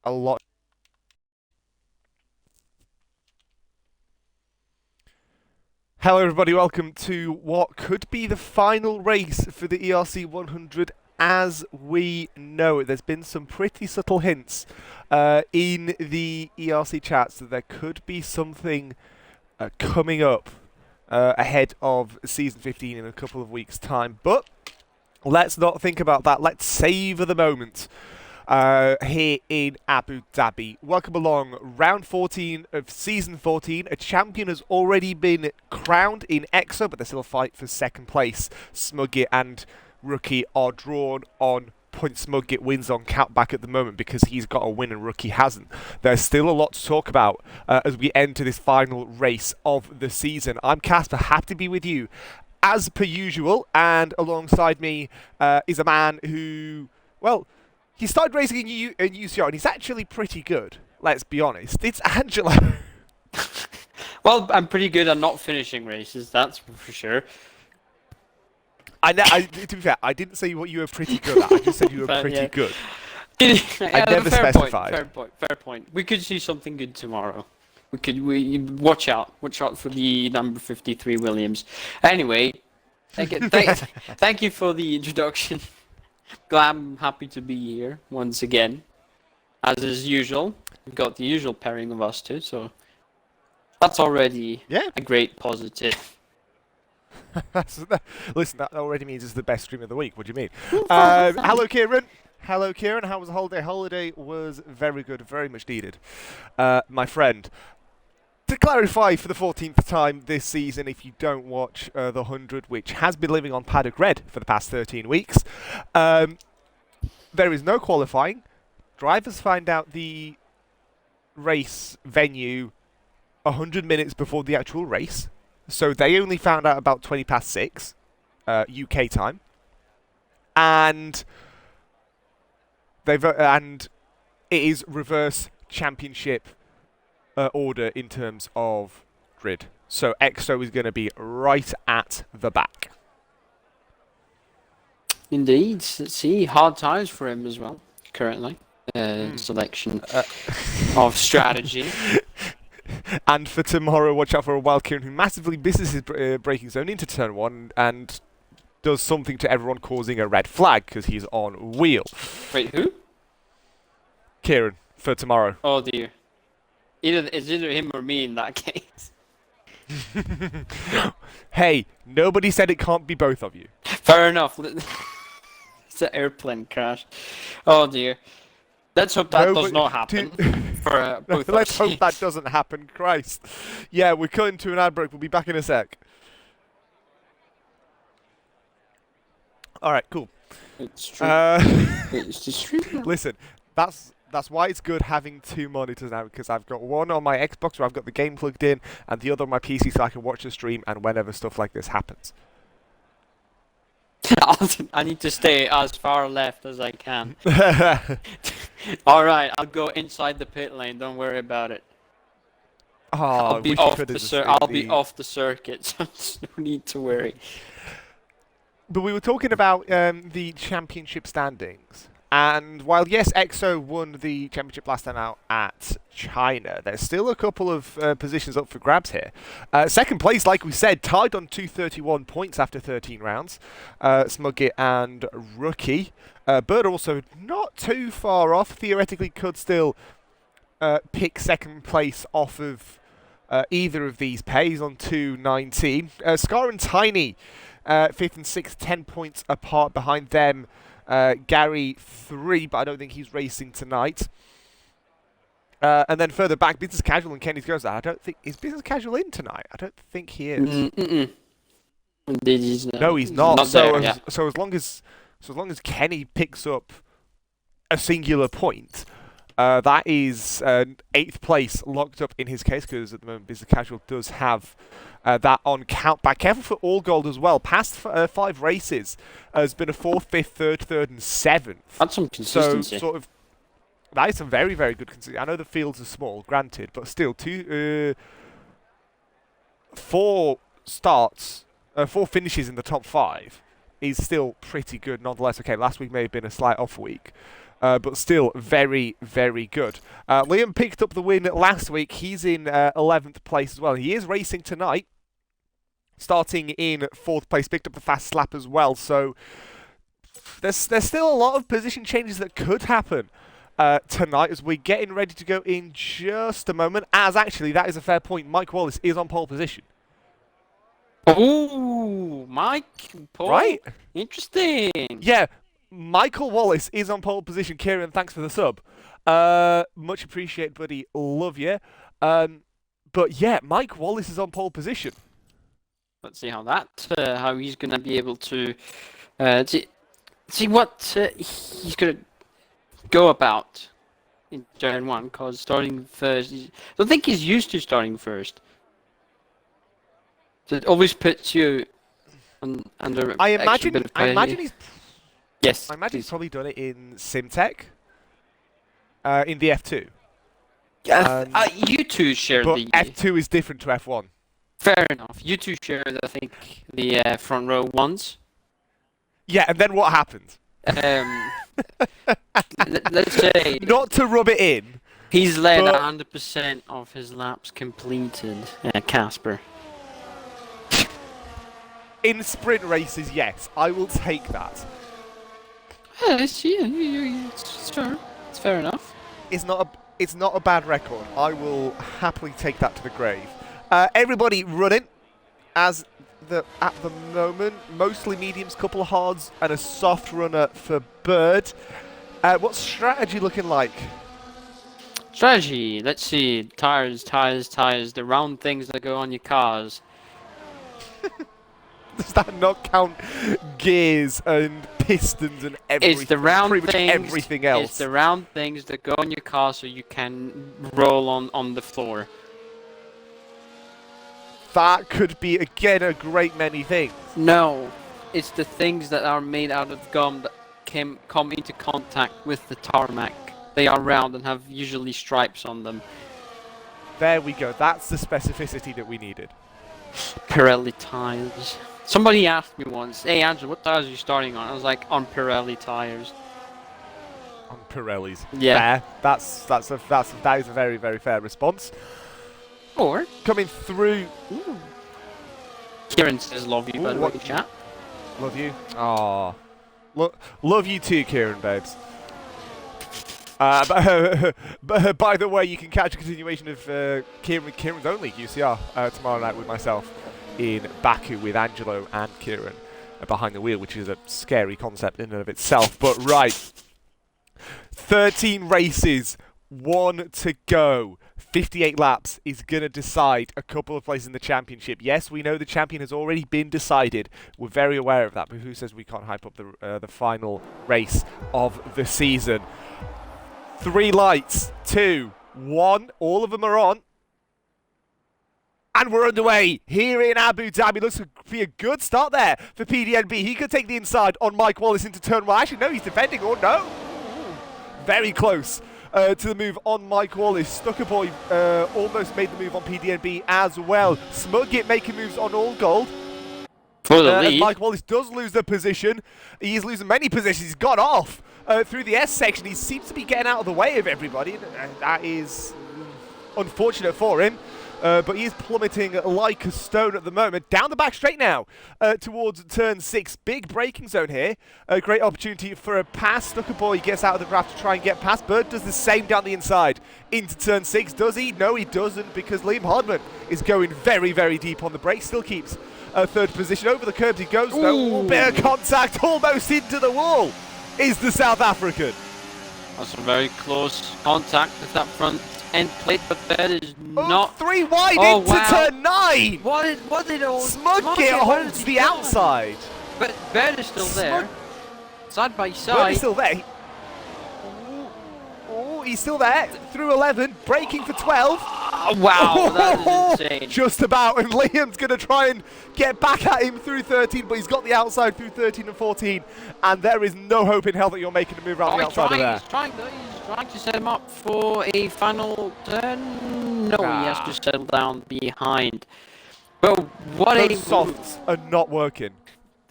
a lot. Hello, everybody. Welcome to what could be the final race for the ERC 100 as we know it. There's been some pretty subtle hints in the ERC chats that there could be something coming up ahead of season 15 in a couple of weeks' time. But let's not think about that. Let's savour the moment. Here in Abu Dhabi. Welcome along. Round 14 of Season 14. A champion has already been crowned in EXO, but there's still a fight for second place. Smugit and Rookie are drawn on points. Smugit wins on countback at the moment because he's got a win and Rookie hasn't. There's still a lot to talk about as we enter this final race of the season. I'm Kacper, happy to be with you as per usual, and alongside me is a man who, well, he started racing in UCR, and he's actually pretty good. Let's be honest. It's Angelo. Well, I'm pretty good at not finishing races, that's for sure. To be fair, I didn't say what you were pretty good at. I just said you were pretty good. I never specified. Fair point. We could see something good tomorrow. We watch out for the number 53 Williams. Anyway, thank you for the introduction. Glad I'm happy to be here once again. As is usual, we've got the usual pairing of us two, so that's already a great positive. Listen, that already means it's the best stream of the week. What do you mean? Hello, Kieran. Hello, Kieran. How was the holiday? Holiday was very good, very much needed. My friend. To clarify for the 14th time this season, if you don't watch the 100, which has been living on Paddock Red for the past 13 weeks, there is no qualifying. Drivers find out the race venue 100 minutes before the actual race, so they only found out about 20 past 6 UK time, and it is reverse championship order in terms of grid. So EXO is going to be right at the back. Indeed. Let's see, hard times for him as well, currently. Selection of strategy. And for tomorrow, watch out for a wild Kieran who massively misses his braking zone into turn 1 and does something to everyone, causing a red flag because he's on wheel. Wait, who? Kieran, for tomorrow. Oh dear. It's either him or me in that case. Hey, nobody said it can't be both of you. Fair enough. It's an airplane crash. Oh dear. Let's hope that does not happen. For both Let's hope that doesn't happen. Christ. Yeah, we're cutting to an ad break. We'll be back in a sec. All right, cool. It's true. It's just true. Listen, that's why it's good having two monitors now, because I've got one on my Xbox where I've got the game plugged in, and the other on my PC so I can watch the stream and whenever stuff like this happens. I need to stay as far left as I can. Alright, I'll go inside the pit lane, don't worry about it. Oh, I'll be off the circuit, so there's no need to worry. But we were talking about the championship standings. And while, yes, EXO won the championship last time out at China, there's still a couple of positions up for grabs here. Second place, like we said, tied on 231 points after 13 rounds. Smugit and Rookie. Bird also not too far off. Theoretically could still pick second place off of either of these pays on 219. Scar and Tiny, 5th and 6th, 10 points apart behind them. Gary 3, but I don't think he's racing tonight. And then further back, Business Casual and Kenny's Girls. I don't think is Business Casual in tonight. I don't think he is. Indeed, he's not. No, he's not. So as long as Kenny picks up a singular point, that is 8th place locked up in his case, because at the moment Business Casual does have that on countback. Careful for all gold as well. Past 5 races has been a 4th, 5th, 3rd, and 7th. That's some consistency. So sort of that is some very, very good consistency. I know the fields are small, granted, but still 4 starts, 4 finishes in the top 5 is still pretty good nonetheless. Okay, last week may have been a slight off week. but still very, very good. Liam picked up the win last week. He's in 11th place as well. He is racing tonight, starting in 4th place, picked up the fast slap as well. So there's still a lot of position changes that could happen tonight as we're getting ready to go in just a moment. As actually, that is a fair point. Mike Wallace is on pole position. Oh, Mike, Paul. Right? Interesting. Yeah, Michael Wallace is on pole position. Kieran, thanks for the sub. Much appreciated, buddy. Love you. But yeah, Mike Wallace is on pole position. Let's see how he's going to be able to see what he's going to go about in turn 1. Because starting first, I don't think he's used to starting first. So it always puts you under. I imagine he's. Yes. I imagine he's probably done it in Simtech. In the F2. You two share but the. F2 is different to F1. Fair enough. You two share, I think, the front row ones. Yeah, and then what happened? Let's say. Not to rub it in. He's led 100% of his laps completed, Kacper. In sprint races, yes, I will take that. Yeah, it's fair. It's fair enough. It's not a bad record. I will happily take that to the grave. Everybody running at the moment, mostly mediums, couple of hards, and a soft runner for Bird. What's strategy looking like? Strategy. Let's see. Tires. The round things that go on your cars. Does that not count gears and pistons and everything? It's the round pretty things. Much everything else. It's the round things that go on your car so you can roll on the floor. That could be, again, a great many things. No, it's the things that are made out of gum that come into contact with the tarmac. They are round and have usually stripes on them. There we go. That's the specificity that we needed. Pirelli tires. Somebody asked me once, "Hey Angelo, what tires are you starting on?" I was like, "On Pirelli tires." On Pirellis. Yeah. Fair. That is a very, very fair response. Or coming through. Ooh. Kieran says, "Love you," by the way, chat. Love you. Aww. Love you too, Kieran, babes. But by the way, you can catch a continuation of Kieran's only UCR tomorrow night with myself in Baku with Angelo and Kieran behind the wheel, which is a scary concept in and of itself. But right, 13 races, 1 to go. 58 laps is going to decide a couple of places in the championship. Yes, we know the champion has already been decided. We're very aware of that. But who says we can't hype up the final race of the season? 3 lights, 2, 1. All of them are on. And we're underway here in Abu Dhabi. Looks to be a good start there for PDNB. He could take the inside on Mike Wallace into turn 1. Actually, no, he's defending. Oh, no. Very close to the move on Mike Wallace. Stucker Boy almost made the move on PDNB as well. Smugit making moves on All Gold. For the lead. Mike Wallace does lose the position. He's losing many positions. He's got off through the S section. He seems to be getting out of the way of everybody. And that is unfortunate for him. But he is plummeting like a stone at the moment. Down the back straight now towards turn 6. Big braking zone here. A great opportunity for a pass. Stucker Boy gets out of the graph to try and get past. Bird does the same down the inside into turn 6. Does he? No, he doesn't, because Liam Hardman is going very, very deep on the brakes. Still keeps third position. Over the curbs he goes, though. Bit of contact almost into the wall is the South African. That's a very close contact with that front end plate, but that is not 3 wide into turn 9. What did all Smugit holds the outside, but Bird is still there, side by side. Bird is still there. Oh, he's still there through 11, braking for 12. Wow, that is insane. Just about, and Liam's going to try and get back at him through 13, but he's got the outside through 13 and 14, and there is no hope in hell that you're making a move around the outside of there. He's trying to set him up for a final turn. No, he has to settle down behind. But what Those softs are not working.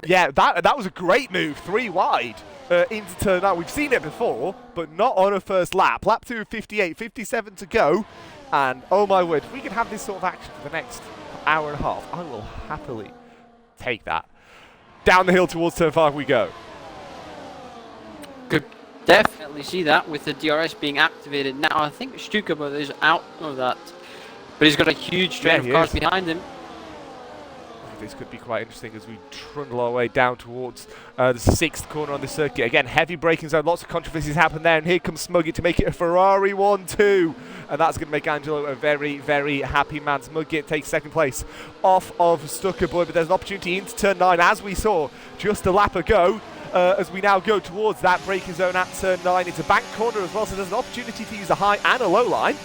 Yeah, that was a great move, 3 wide. into turn 9. We've seen it before, but not on a first lap. Lap 2 of 58, 57 to go. And oh my word, if we can have this sort of action for the next hour and a half, I will happily take that. Down the hill towards turn 5 we go. Could definitely see that with the DRS being activated now. I think Stuka is out of that, but he's got a huge train of cars behind him. This could be quite interesting as we trundle our way down towards the 6th corner on the circuit. Again, heavy braking zone, lots of controversies happen there, and here comes Smuggy to make it a Ferrari 1-2. And that's going to make Angelo a very, very happy man. Smuggy takes 2nd place off of Stuckerboy, but there's an opportunity into turn 9, as we saw just a lap ago. As we now go towards that braking zone at turn 9. It's a back corner as well, so there's an opportunity to use a high and a low line.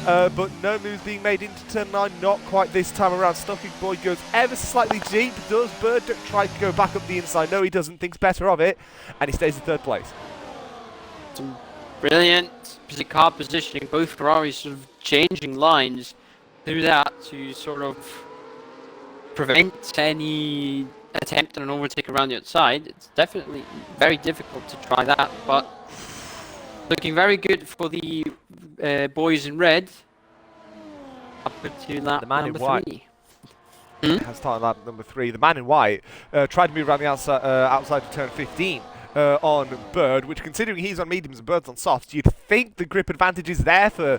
But no moves being made into turn 9, not quite this time around. Stucky Boy goes ever so slightly deep. Does Bird try to go back up the inside? No, he doesn't. Thinks better of it, and he stays in 3rd place. Some brilliant car positioning. Both Ferraris sort of changing lines through that to sort of prevent any attempt at an overtake around the outside. It's definitely very difficult to try that, but looking very good for the boys in red. Up to lap number 3. Has started lap number 3. The man in white tried to move around the outside of turn 15 on Bird, which, considering he's on mediums and Bird's on softs, you'd think the grip advantage is there for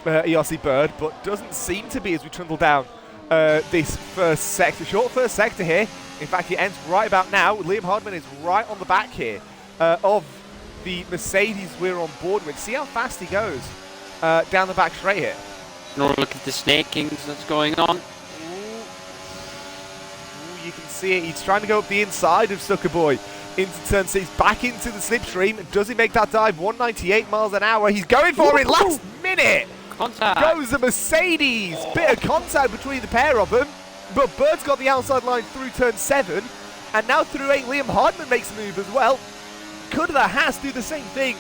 ERC Bird, but doesn't seem to be as we trundle down this first sector. Short first sector here. In fact, it ends right about now. Liam Hardman is right on the back here of the Mercedes we're on board with. See how fast he goes down the back straight here. No, look at the snakings that's going on. Ooh, you can see it. He's trying to go up the inside of Stuckerboy into turn 6, back into the slipstream. Does he make that dive? 198 miles an hour. He's going for it last minute. Contact. Goes the Mercedes. Bit of contact between the pair of them. But Bird's got the outside line through turn 7. And now through 8, Liam Hardman makes a move as well. Could the Haas do the same thing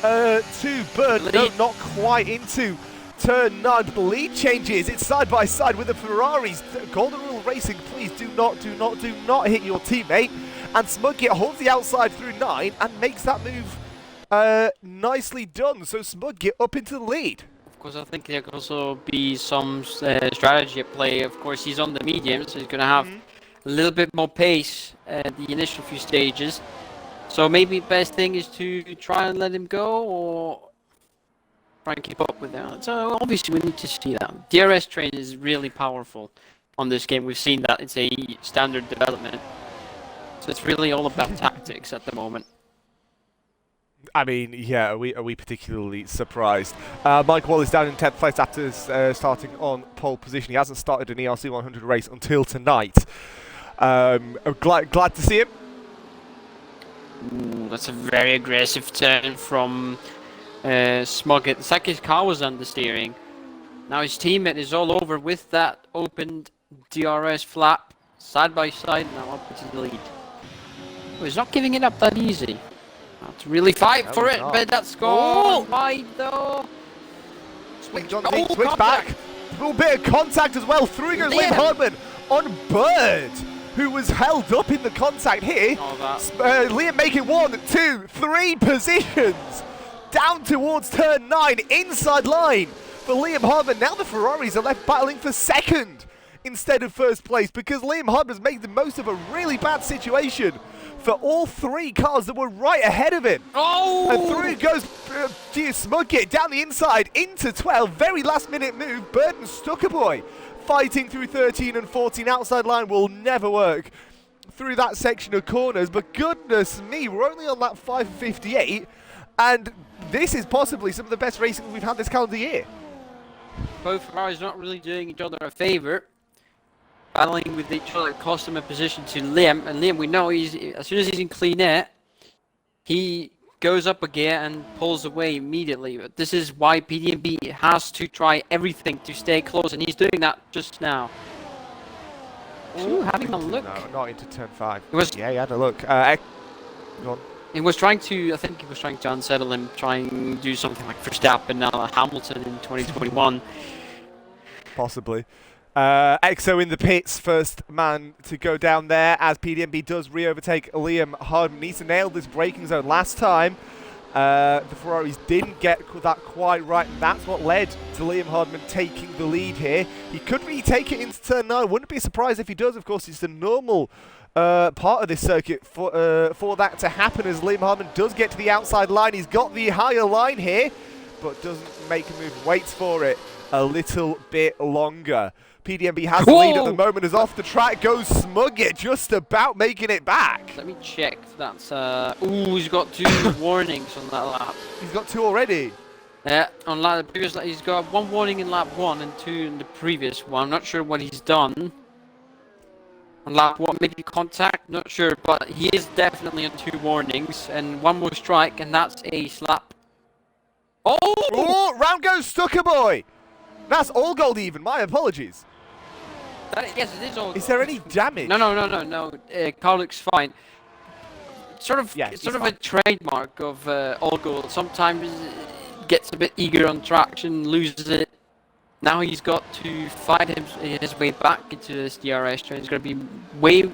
to Bird? No, not quite into turn 9. But the lead changes. It's side by side with the Ferraris. Golden Rule Racing, please do not hit your teammate. And Smuggy holds the outside through 9 and makes that move nicely done. So Smuggy up into the lead. Of course, I think there could also be some strategy at play. Of course, he's on the medium, so he's going to have a little bit more pace at the initial few stages. So maybe best thing is to try and let him go, or try and keep up with that. So obviously we need to see that. DRS train is really powerful on this game. We've seen that. It's a standard development. So it's really all about tactics at the moment. I mean, yeah, are we particularly surprised? Mike Wallace down in 10th place after starting on pole position. He hasn't started an ERC 100 race until tonight. Glad to see him. Ooh, that's a very aggressive turn from Smuggett. It's like his car was understeering. Now his teammate is all over with that opened DRS flap, side by side, now up into the lead. Oh, he's not giving it up that easy. Have to really fight for it, but that's gone wide though. Switch back. A little bit of contact as well. Through goes Liam Hardman on Bird, who was held up in the contact here. Liam making 1, 2, 3 positions down towards turn 9, inside line for Liam Hardman. Now the Ferraris are left battling for 2nd instead of 1st place, because Liam Hardman's making the most of a really bad situation for all 3 cars that were right ahead of him. Oh! And through goes Smugget down the inside into 12. Very last minute move. Bird and Stuckerboy fighting through 13 and 14. Outside line will never work through that section of corners. But goodness me, we're only on lap 5:58. And this is possibly some of the best racing we've had this calendar year. Both Ferraris not really doing each other a favour. Battling with each other, cost him a position to Liam, and Liam, we know he's as soon as he's in clean air, he goes up a gear and pulls away immediately. But this is why PDB has to try everything to stay close, and he's doing that just now. Ooh, having a look. No, not into turn 5. Yeah, he had a look. Go on. He was trying to, I think he was trying to unsettle him, try and do something like Verstappen, Hamilton in 2021. Possibly. Exo in the pits, first man to go down there as PDMB does re-overtake Liam Hardman. Needs to nail this braking zone. Last time, the Ferraris didn't get that quite right, and that's what led to Liam Hardman taking the lead here. He could retake it into turn 9. Wouldn't be surprised if he does. Of course, it's the normal part of this circuit for that to happen, as Liam Hardman does get to the outside line. He's got the higher line here, but doesn't make a move. Waits for it a little bit longer. PDMB has the lead at the moment, as off the track goes Smugget, just about making it back. Let me check. That's ooh, he's got 2 warnings on that lap. He's got 2 already. Yeah, on the previous lap, he's got 1 warning in lap 1 and 2 in the previous one. I'm not sure what he's done. On lap 1, maybe contact, not sure, but he is definitely on 2 warnings and 1 more strike, and that's a slap. Oh, round goes Stucker Boy. That's all gold even. My apologies. Yes, it is all. Is there any damage? No. Car looks fine. Sort of, Yeah, it's sort of a trademark of all gold. Sometimes gets a bit eager on traction, loses it. Now he's got to fight his way back into this DRS train. It's going to be way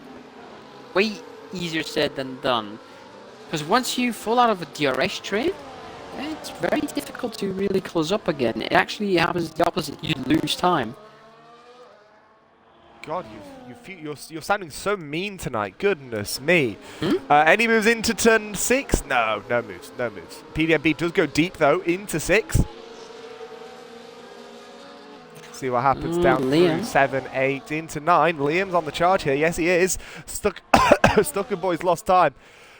easier said than done. Because once you fall out of a DRS train, it's very difficult to really close up again. It actually happens the opposite. You lose time. God, you're sounding so mean tonight. Goodness me. Any moves into turn 6? No moves. PDMB does go deep though into 6. See what happens down through 7, 8 into 9. Liam's on the charge here. Yes, he is. Stucker Boy's lost time.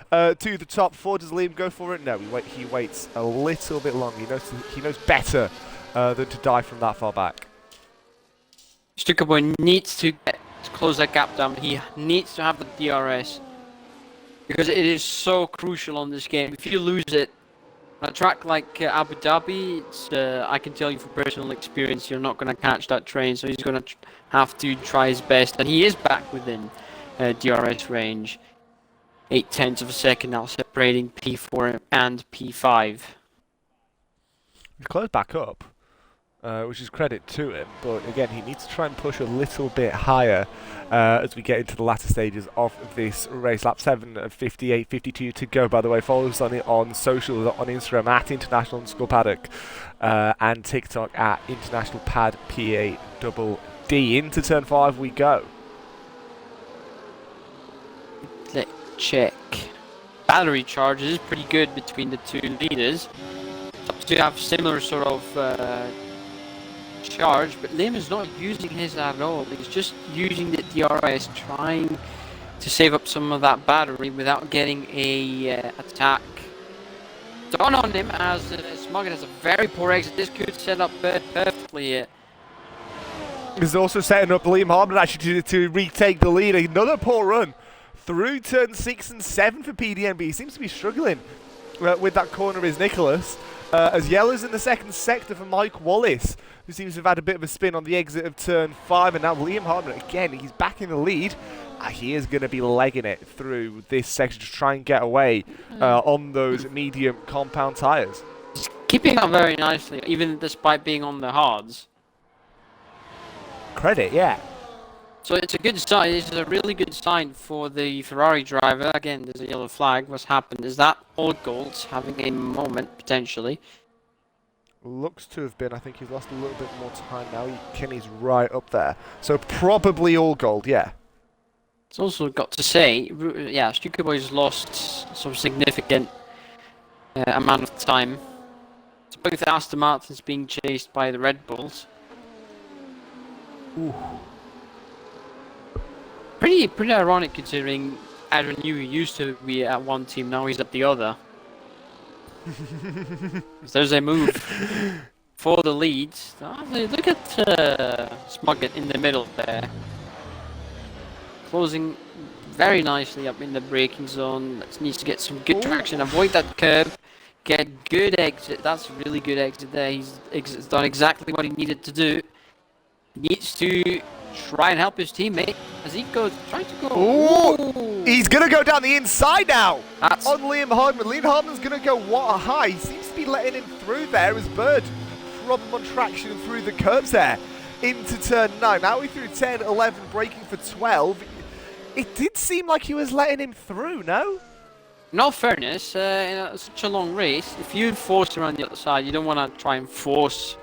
To the top 4. Does Liam go for it? No, he waits a little bit longer. He knows better than to die from that far back. Stucker Boy needs to close that gap down. He needs to have the DRS because it is so crucial on this game. If you lose it on a track like Abu Dhabi, I can tell you from personal experience, you're not going to catch that train. So he's going to have to try his best, and he is back within DRS range. 0.8 of a second now, separating P4 and P5. He's closed back up, which is credit to him, but again, he needs to try and push a little bit higher as we get into the latter stages of this race. Lap 7 at 58.52 to go, by the way. Follow us on social, on Instagram at international_paddock and TikTok at internationalpad, PADD. Into turn 5 we go. Let's check. Battery charge is pretty good between the 2 leaders. To have similar sort of charge, but Liam is not using his at all. He's just using the DRS, trying to save up some of that battery without getting a attack done on him, as Smugget has a very poor exit. This could set up perfectly here. He's also setting up Liam Hardman actually to retake the lead. Another poor run through turn 6 and 7 for PDMB. He seems to be struggling with that corner is Nicholas. As Yellow's in the second sector for Mike Wallace, who seems to have had a bit of a spin on the exit of turn 5. And now Liam Hardman, again, he's back in the lead. He is going to be legging it through this section to try and get away on those medium compound tyres. He's keeping up very nicely, even despite being on the hards. Credit, yeah. So it's a good sign. It's a really good sign for the Ferrari driver. Again, there's a yellow flag. What's happened is that all golds having a moment potentially. Looks to have been. I think he's lost a little bit more time now. Kenny's right up there. So probably all gold, yeah. It's also got to say, yeah, Stucker Boy's lost some significant amount of time. So both Aston Martins being chased by the Red Bulls. Ooh. Pretty ironic considering Adrian Newey used to be at one team, now he's at the other. There's a move for the lead. Look at Smugget in the middle there. Closing very nicely up in the braking zone. Needs to get some good traction, avoid that curve, get good exit. That's a really good exit there. He's done exactly what he needed to do. He needs to try and help his teammate as he goes, trying to go. Ooh. He's going to go down the inside now on Liam Hardman. Liam Hardman's going to go what a high. He seems to be letting him through there as Bird problem on traction through the curbs there. into turn 9. Now we through 10, 11, braking for 12. It did seem like he was letting him through, no? In all fairness, in such a long race, if you force around the other side, you don't want to try and force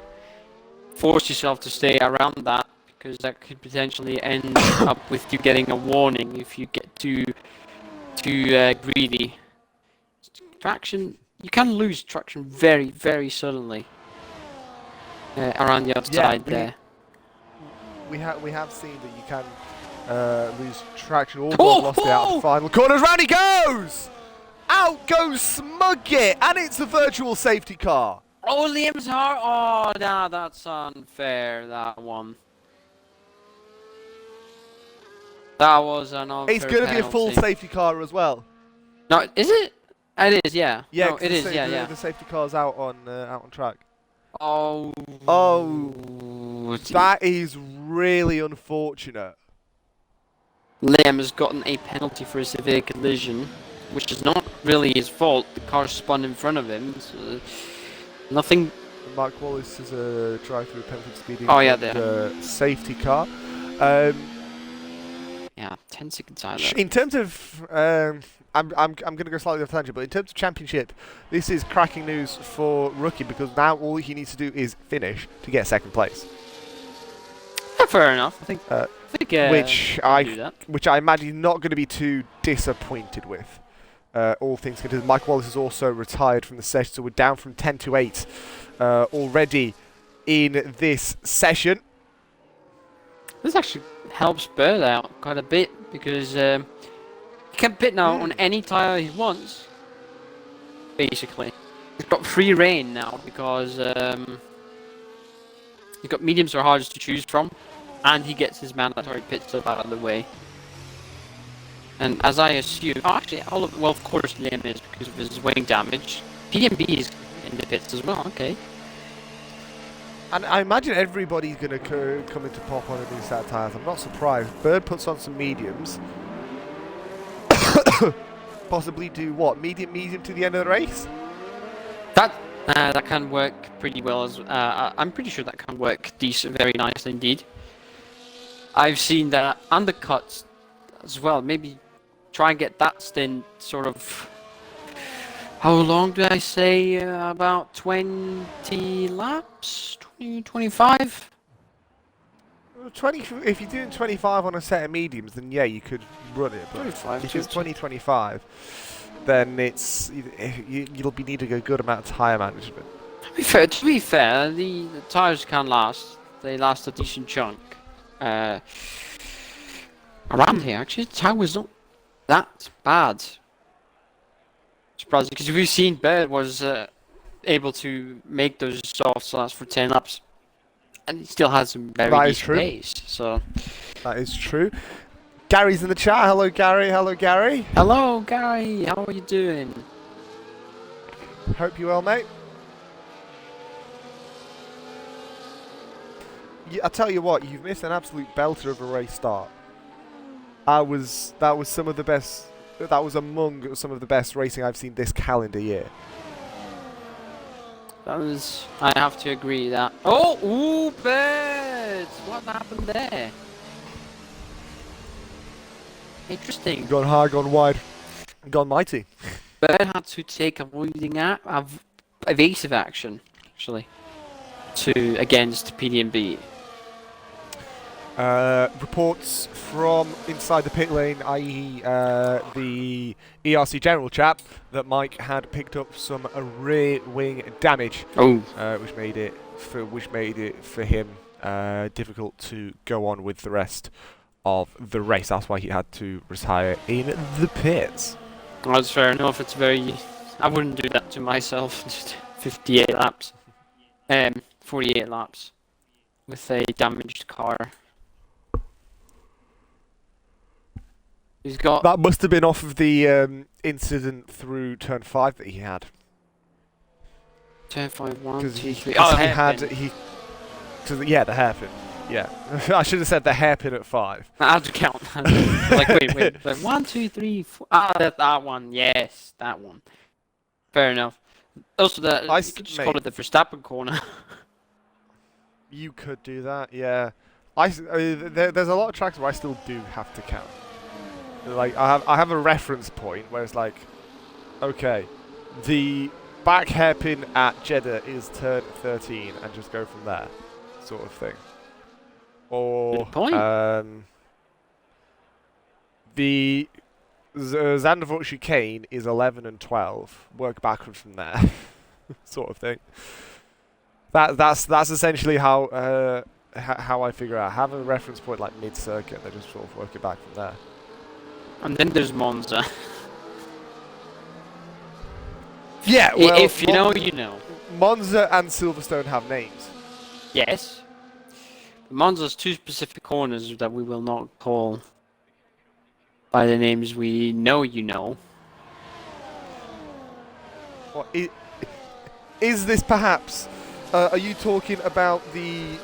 yourself to stay around that, because that could potentially end up with you getting a warning if you get too greedy. Traction, you can lose traction very, very suddenly around the outside there. We have seen that you can lose traction. All lost it out of the final corners. Round he goes! Out goes Smugget, and it's a virtual safety car. Oh, Liam's hard. Oh, nah, that's unfair, that one. That was an unfair It's going to be a full safety car as well. No, is it? It is, yeah. Yeah, no, it is, yeah. The safety car's out on track. Oh. Oh. That is really unfortunate. Liam has gotten a penalty for a severe collision, which is not really his fault. The car spun in front of him. So nothing. Mark Wallace is a drive-through penalty speeding. Oh yeah, there. Safety car. Yeah, 10 seconds out. In terms of, I'm going to go slightly off tangent, but in terms of championship, this is cracking news for Rookie, because now all he needs to do is finish to get second place. Yeah, fair enough. I think. Which I imagine he's not going to be too disappointed with. All things considered, Mike Wallace is also retired from the session, so we're down from 10 to 8 already in this session. This actually helps Bird out quite a bit, because he can pit now on any tyre he wants, basically. He's got free reign now, because he's got mediums or hards to choose from, and he gets his mandatory pit stop out of the way. And as I assume, actually, well, of course Liam is, because of his wing damage. PMB is in the pits as well, okay. And I imagine everybody's going to come into pop on a new set of tyres. I'm not surprised. Bird puts on some mediums. Possibly do what? Medium to the end of the race? That can work pretty well. I'm pretty sure that can work very nicely indeed. I've seen that undercuts as well. Maybe try and get that stint sort of. How long did I say? About 20 laps? 25? 20. If you're doing 25 on a set of mediums, then yeah, you could run it. But 25, if it's 20-25, then you'll be needing a good amount of tyre management. To be fair, the tyres can last. They last a decent chunk. Around here, actually, the tyre was not that bad. Surprising, because we've seen Bird was able to make those soft laps for 10 laps, and he still has some very decent pace. So that is true. Gary's in the chat. Hello, Gary. Hello, Gary. Hello, Gary. How are you doing? Hope you're well, mate. I tell you what, you've missed an absolute belter of a race start. That was some of the best. That was among some of the best racing I've seen this calendar year. I have to agree that. Oh, ooh, Birds! What happened there? Interesting. Gone high, gone wide, gone mighty. Bird had to take evasive action, actually, against PDMB. Reports from inside the pit lane, i.e. the ERC general chap, that Mike had picked up some rear wing damage, which made it for him difficult to go on with the rest of the race. That's why he had to retire in the pits. That's fair enough. I wouldn't do that to myself. Just 58 laps, 48 laps with a damaged car. He's got. That must have been off of the incident through turn 5 that he had. Turn 5, 1, 2, 3. Oh, the hairpin. Yeah, I should have said the hairpin at 5. I had to count. Like, wait. 1, 2, 3, 4. That one. Yes, that one. Fair enough. Also, you could just call it the Verstappen corner. You could do that, yeah. There's a lot of tracks where I still do have to count. Like I have a reference point where it's like, okay, the back hairpin at Jeddah is turn 13, and just go from there, sort of thing. Or Good point. the Zandvoort chicane is 11 and 12. Work backwards from there, sort of thing. That's essentially how I figure out. Have a reference point like mid circuit. They just sort of work it back from there. And then there's Monza. Yeah, well, If you know, you know. Monza and Silverstone have names. Yes. Monza's two specific corners that we will not call by the names we know you know. What, is this perhaps? Are you talking about the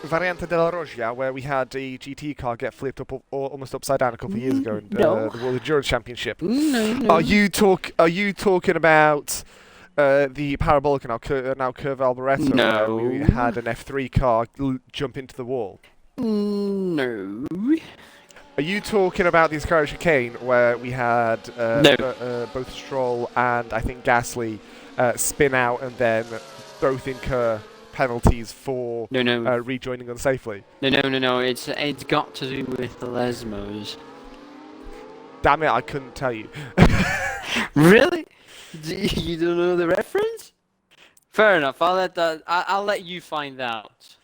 Variante della Roggia, where we had a GT car get flipped up almost upside down a couple of years ago in No. the World Endurance Championship? No. Are you talking about the parabolic now Curve Alboreto, No. where we had an F3 car jump into the wall? No. Are you talking about the Ascari chicane, where we had both Stroll and I think Gasly spin out and then both incur penalties for rejoining unsafely? No. It's got to do with the Lesmos. Damn it, I couldn't tell you. Really? You don't know the reference? Fair enough. I'll let you find out.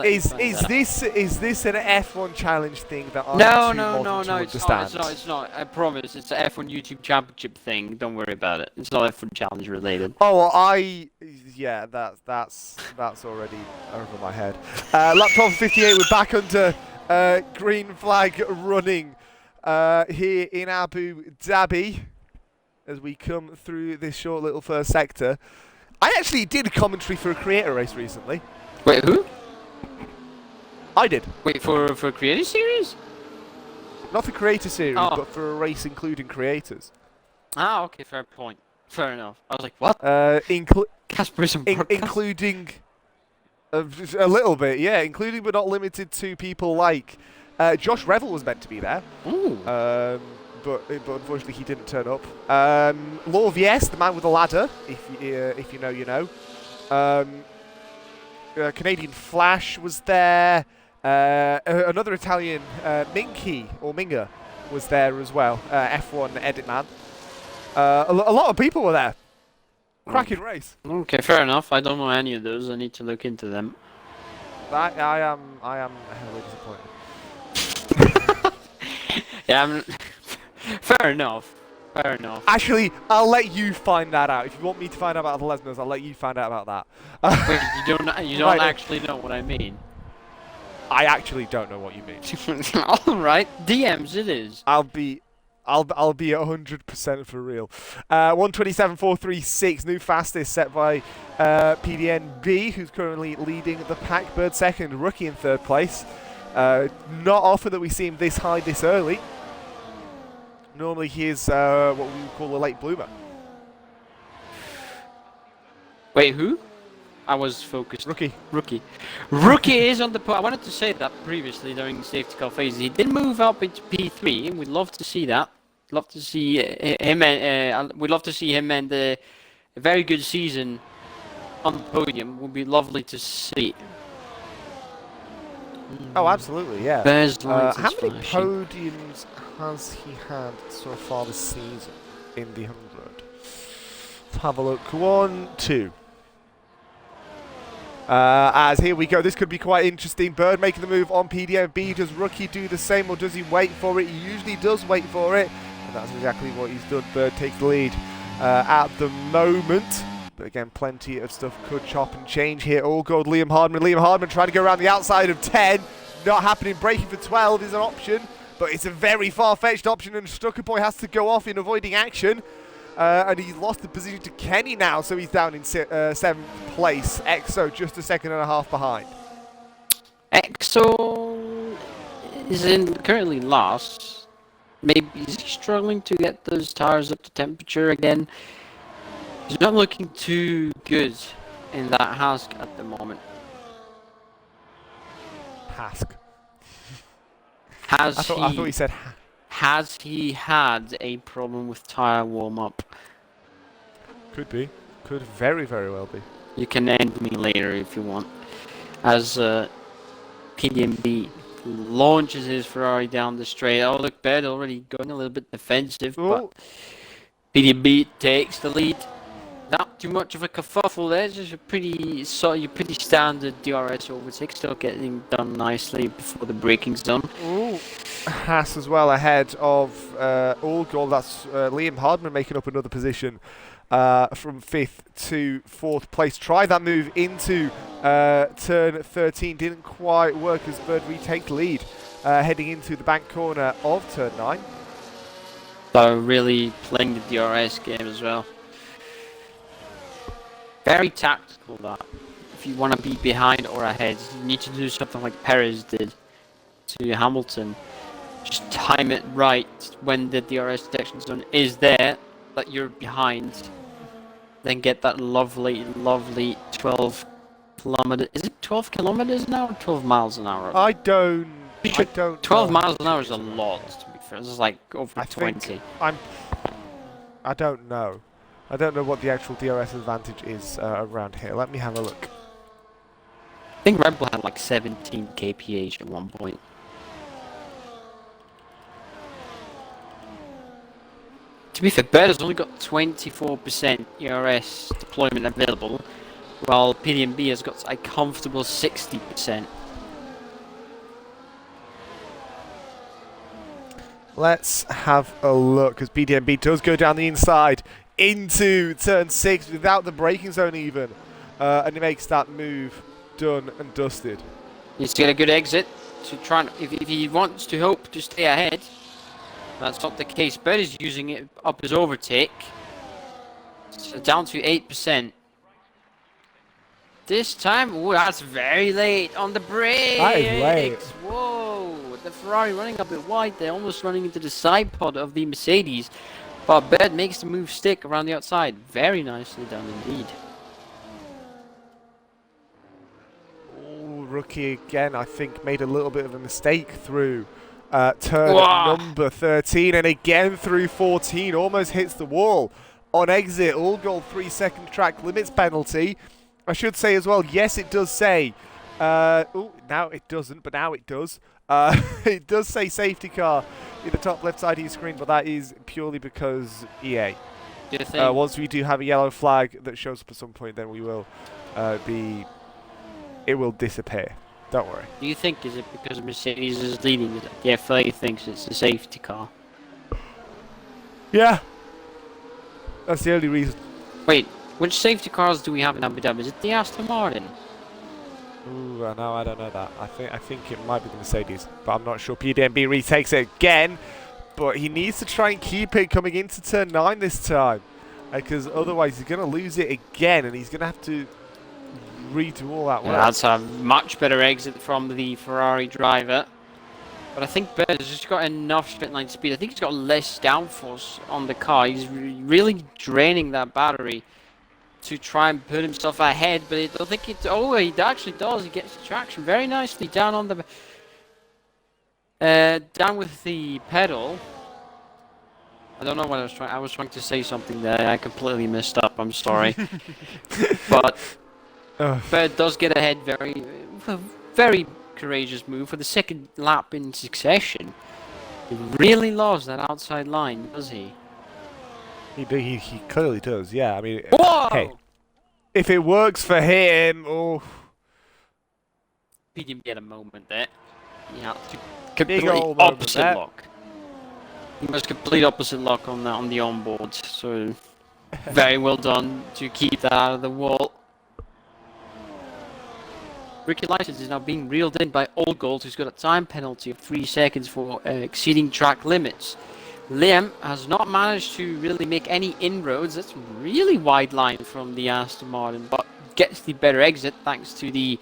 Is this an F1 challenge thing that I'm No, too modern to understand? it's not. I promise. It's an F1 YouTube Championship thing. Don't worry about it. It's not F1 challenge related. Oh, well, yeah, that's already over my head. Lap 12:58, we're back under green flag running here in Abu Dhabi as we come through this short little first sector. I actually did commentary for a creator race recently. Wait, who? I did. Wait, for a creator series? Not the creator series, Oh. but for a race including creators. Ah, okay, fair point. Fair enough. I was like, what? Kacper Including a little bit, yeah, including but not limited to people like Josh Revel was meant to be there. Ooh. But unfortunately he didn't turn up. Law of Yes, the man with the ladder, if you know, you know. Canadian Flash was there. Another Italian, Minga, was there as well. F1 edit man. A lot of people were there. Cracking race. Okay, fair enough. I don't know any of those. I need to look into them. I am heavily disappointed. Yeah, fair enough. Fair enough. Actually, I'll let you find that out. If you want me to find out about the Lesmos, I'll let you find out about that. Wait, you don't actually know what I mean. I actually don't know what you mean. All right, DMs it is. I'll be 100% for real. 127.436, new fastest set by PDNB, who's currently leading the pack. Bird second, rookie in third place. Not often that we see him this high this early. Normally he is what we would call a late bloomer. Wait, who? I was focused. Rookie. Rookie is on the I wanted to say that previously during the safety car phase. He did move up into P3, and we'd love to see that. Love to see him, and we'd love to see him and a very good season on the podium. Would be lovely to see. Oh, absolutely, yeah. How how many podiums has he had so far this season in the 100? Let's have a look. 1, 2. As here we go, this could be quite interesting. Bird making the move on PDMB. Does Rookie do the same, or does he wait for it? He usually does wait for it, and that's exactly what he's done. Bird takes the lead at the moment. But again, plenty of stuff could chop and change here. All gold Liam Hardman. Liam Hardman trying to go around the outside of 10. Not happening. Braking for 12 is an option, but it's a very far-fetched option, and Stuckerboy has to go off in avoiding action. And he's lost the position to Kenny now, so he's down in 7th place. EXO just a second and a half behind. EXO is currently last. Maybe is he struggling to get those tires up to temperature again? He's not looking too good in that Hask at the moment. Hask. Has I thought he said. Has he had a problem with tyre warm-up? Could be. Could very, very well be. You can end me later if you want. As PDMB launches his Ferrari down the straight. Oh, look, Bird already going a little bit defensive, but PDMB takes the lead. Not too much of a kerfuffle there. Just a pretty standard DRS overtake, still getting done nicely before the braking's done. Ooh. Haas as well ahead of Allgall. That's Liam Hardman making up another position from 5th to 4th place. Try that move into turn 13. Didn't quite work as Bird retakes lead heading into the bank corner of turn 9. So really playing the DRS game as well. Very tactical that. If you want to be behind or ahead, you need to do something like Perez did to Hamilton. Just time it right when the DRS detection zone is there, that you're behind. Then get that lovely 12 kilometers. Is it 12 kilometers an hour or 12 miles an hour? I don't 12 miles an hour is a lot, to be fair. This is like over 20. I don't know. I don't know what the actual DRS advantage is around here. Let me have a look. I think Red Bull had like 17 kph at one point. To be fair, Bird has only got 24% ERS deployment available, while PDMB has got a comfortable 60%. Let's have a look, because PDMB does go down the inside into turn 6 without the braking zone even, and he makes that move done and dusted. Needs to get a good exit to try and, if he wants to hope to stay ahead. That's not the case. Bird is using it up his overtake. So down to 8%. This time, oh, that's very late on the brakes. That is late. Whoa, the Ferrari running a bit wide there, almost running into the side pod of the Mercedes. But Bird makes the move stick around the outside. Very nicely done indeed. Oh, rookie again, I think, made a little bit of a mistake through turn number 13, and again through 14, almost hits the wall on exit. Allgall 3-second track limits penalty. I should say as well, yes, it does say, oh, now it doesn't, but now it does. It does say safety car in the top left side of your screen, but that is purely because EA. Once we do have a yellow flag that shows up at some point, then we will it will disappear. Don't worry. Do you think, is it because Mercedes is leading, that the FIA thinks it's a safety car? Yeah. That's the only reason. Wait, which safety cars do we have in Abu Dhabi? Is it the Aston Martin? Ooh, no, I don't know that. I think it might be the Mercedes, but I'm not sure. PDMB retakes it again, but he needs to try and keep it coming into turn 9 this time, because otherwise he's going to lose it again, and he's going to have to redo all that work. Yeah, that's a much better exit from the Ferrari driver. But I think Bird has just got enough straight line speed. I think he's got less downforce on the car. He's really draining that battery to try and put himself ahead, but I don't think it. Oh, he actually does. He gets the traction very nicely down on the down with the pedal. I don't know what I was trying. I was trying to say something there. I completely messed up. I'm sorry. But Bird does get ahead. Very courageous move for the second lap in succession. He really loves that outside line, does he? He clearly does, yeah. I mean, whoa! Hey, if it works for him, oh. He didn't get a moment there. He had to complete old opposite lock. He must complete opposite lock on the onboard. So very well done to keep that out of the wall. Ricky License is now being reeled in by Allgall, who's got a time penalty of 3 seconds for exceeding track limits. Liam has not managed to really make any inroads. That's a really wide line from the Aston Martin, but gets the better exit thanks to the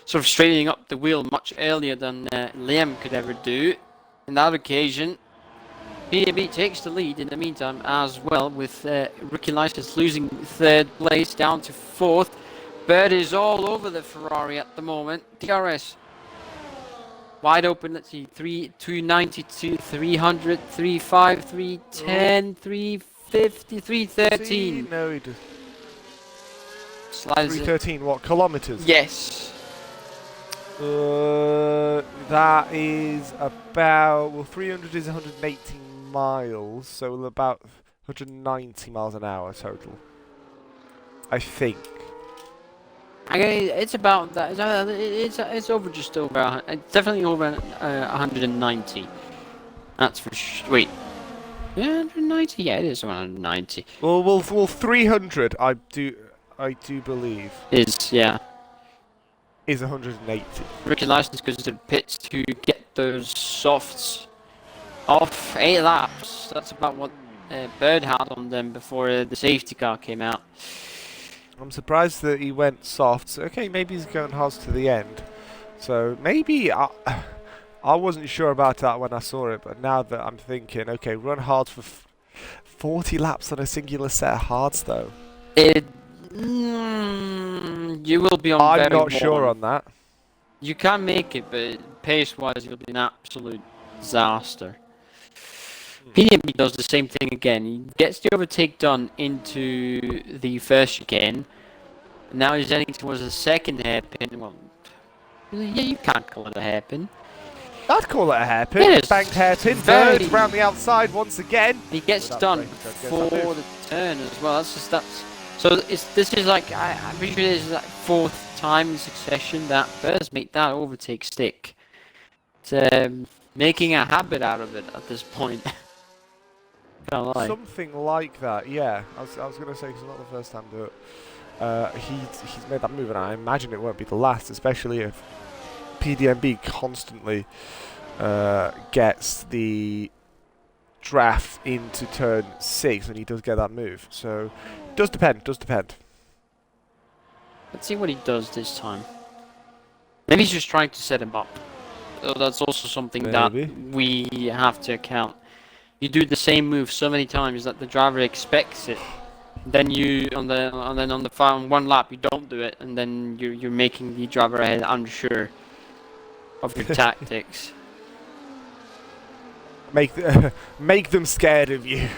sort of straightening up the wheel much earlier than Liam could ever do. On that occasion, PDB takes the lead in the meantime as well, with Ricky License losing 3rd place down to 4th. Bird is all over the Ferrari at the moment. DRS. wide open. Let's see, 292, 300, 35, 310, 350, 313. No, he does. Slides it. 313, what, kilometres? Yes. That is about, well, 300 is 180 miles, so about 190 miles an hour total. I think. It's about that. It's over just over. It's definitely over 190. That's for wait. Yeah, 190. Yeah, it is 190. Well, 300. I do believe Is yeah. is 180. Rookie license goes to the pits to get those softs off 8 laps. That's about what Bird had on them before the safety car came out. I'm surprised that he went soft. Okay, maybe he's going hard to the end. So maybe I wasn't sure about that when I saw it, but now that I'm thinking, okay, run hard for 40 laps on a singular set of hards, though. You will be on. I'm not sure on that. You can make it, but pace-wise, you'll be an absolute disaster. PDMB does the same thing again. He gets the overtake done into the first chicane. Now he's heading towards the second hairpin. Well, yeah, you can't call it a hairpin. I'd call it a hairpin. It is. Banked hairpin. Very- Bird round the outside once again. He gets Well, done that's great, for so the turn as well. So this is like I'm pretty sure this is like 4th time in succession that Bird's made that overtake stick. It's making a habit out of it at this point. Can't lie. Something like that, yeah. I was going to say, because it's not the first time that he's made that move, and I imagine it won't be the last, especially if PDMB constantly gets the draft into turn 6 when he does get that move. So, does depend. Let's see what he does this time. Maybe he's just trying to set him up. So that's also something that we have to account. You do the same move so many times that the driver expects it. Then on the one lap you don't do it, and then you're making the driver ahead unsure of your tactics. Make them scared of you.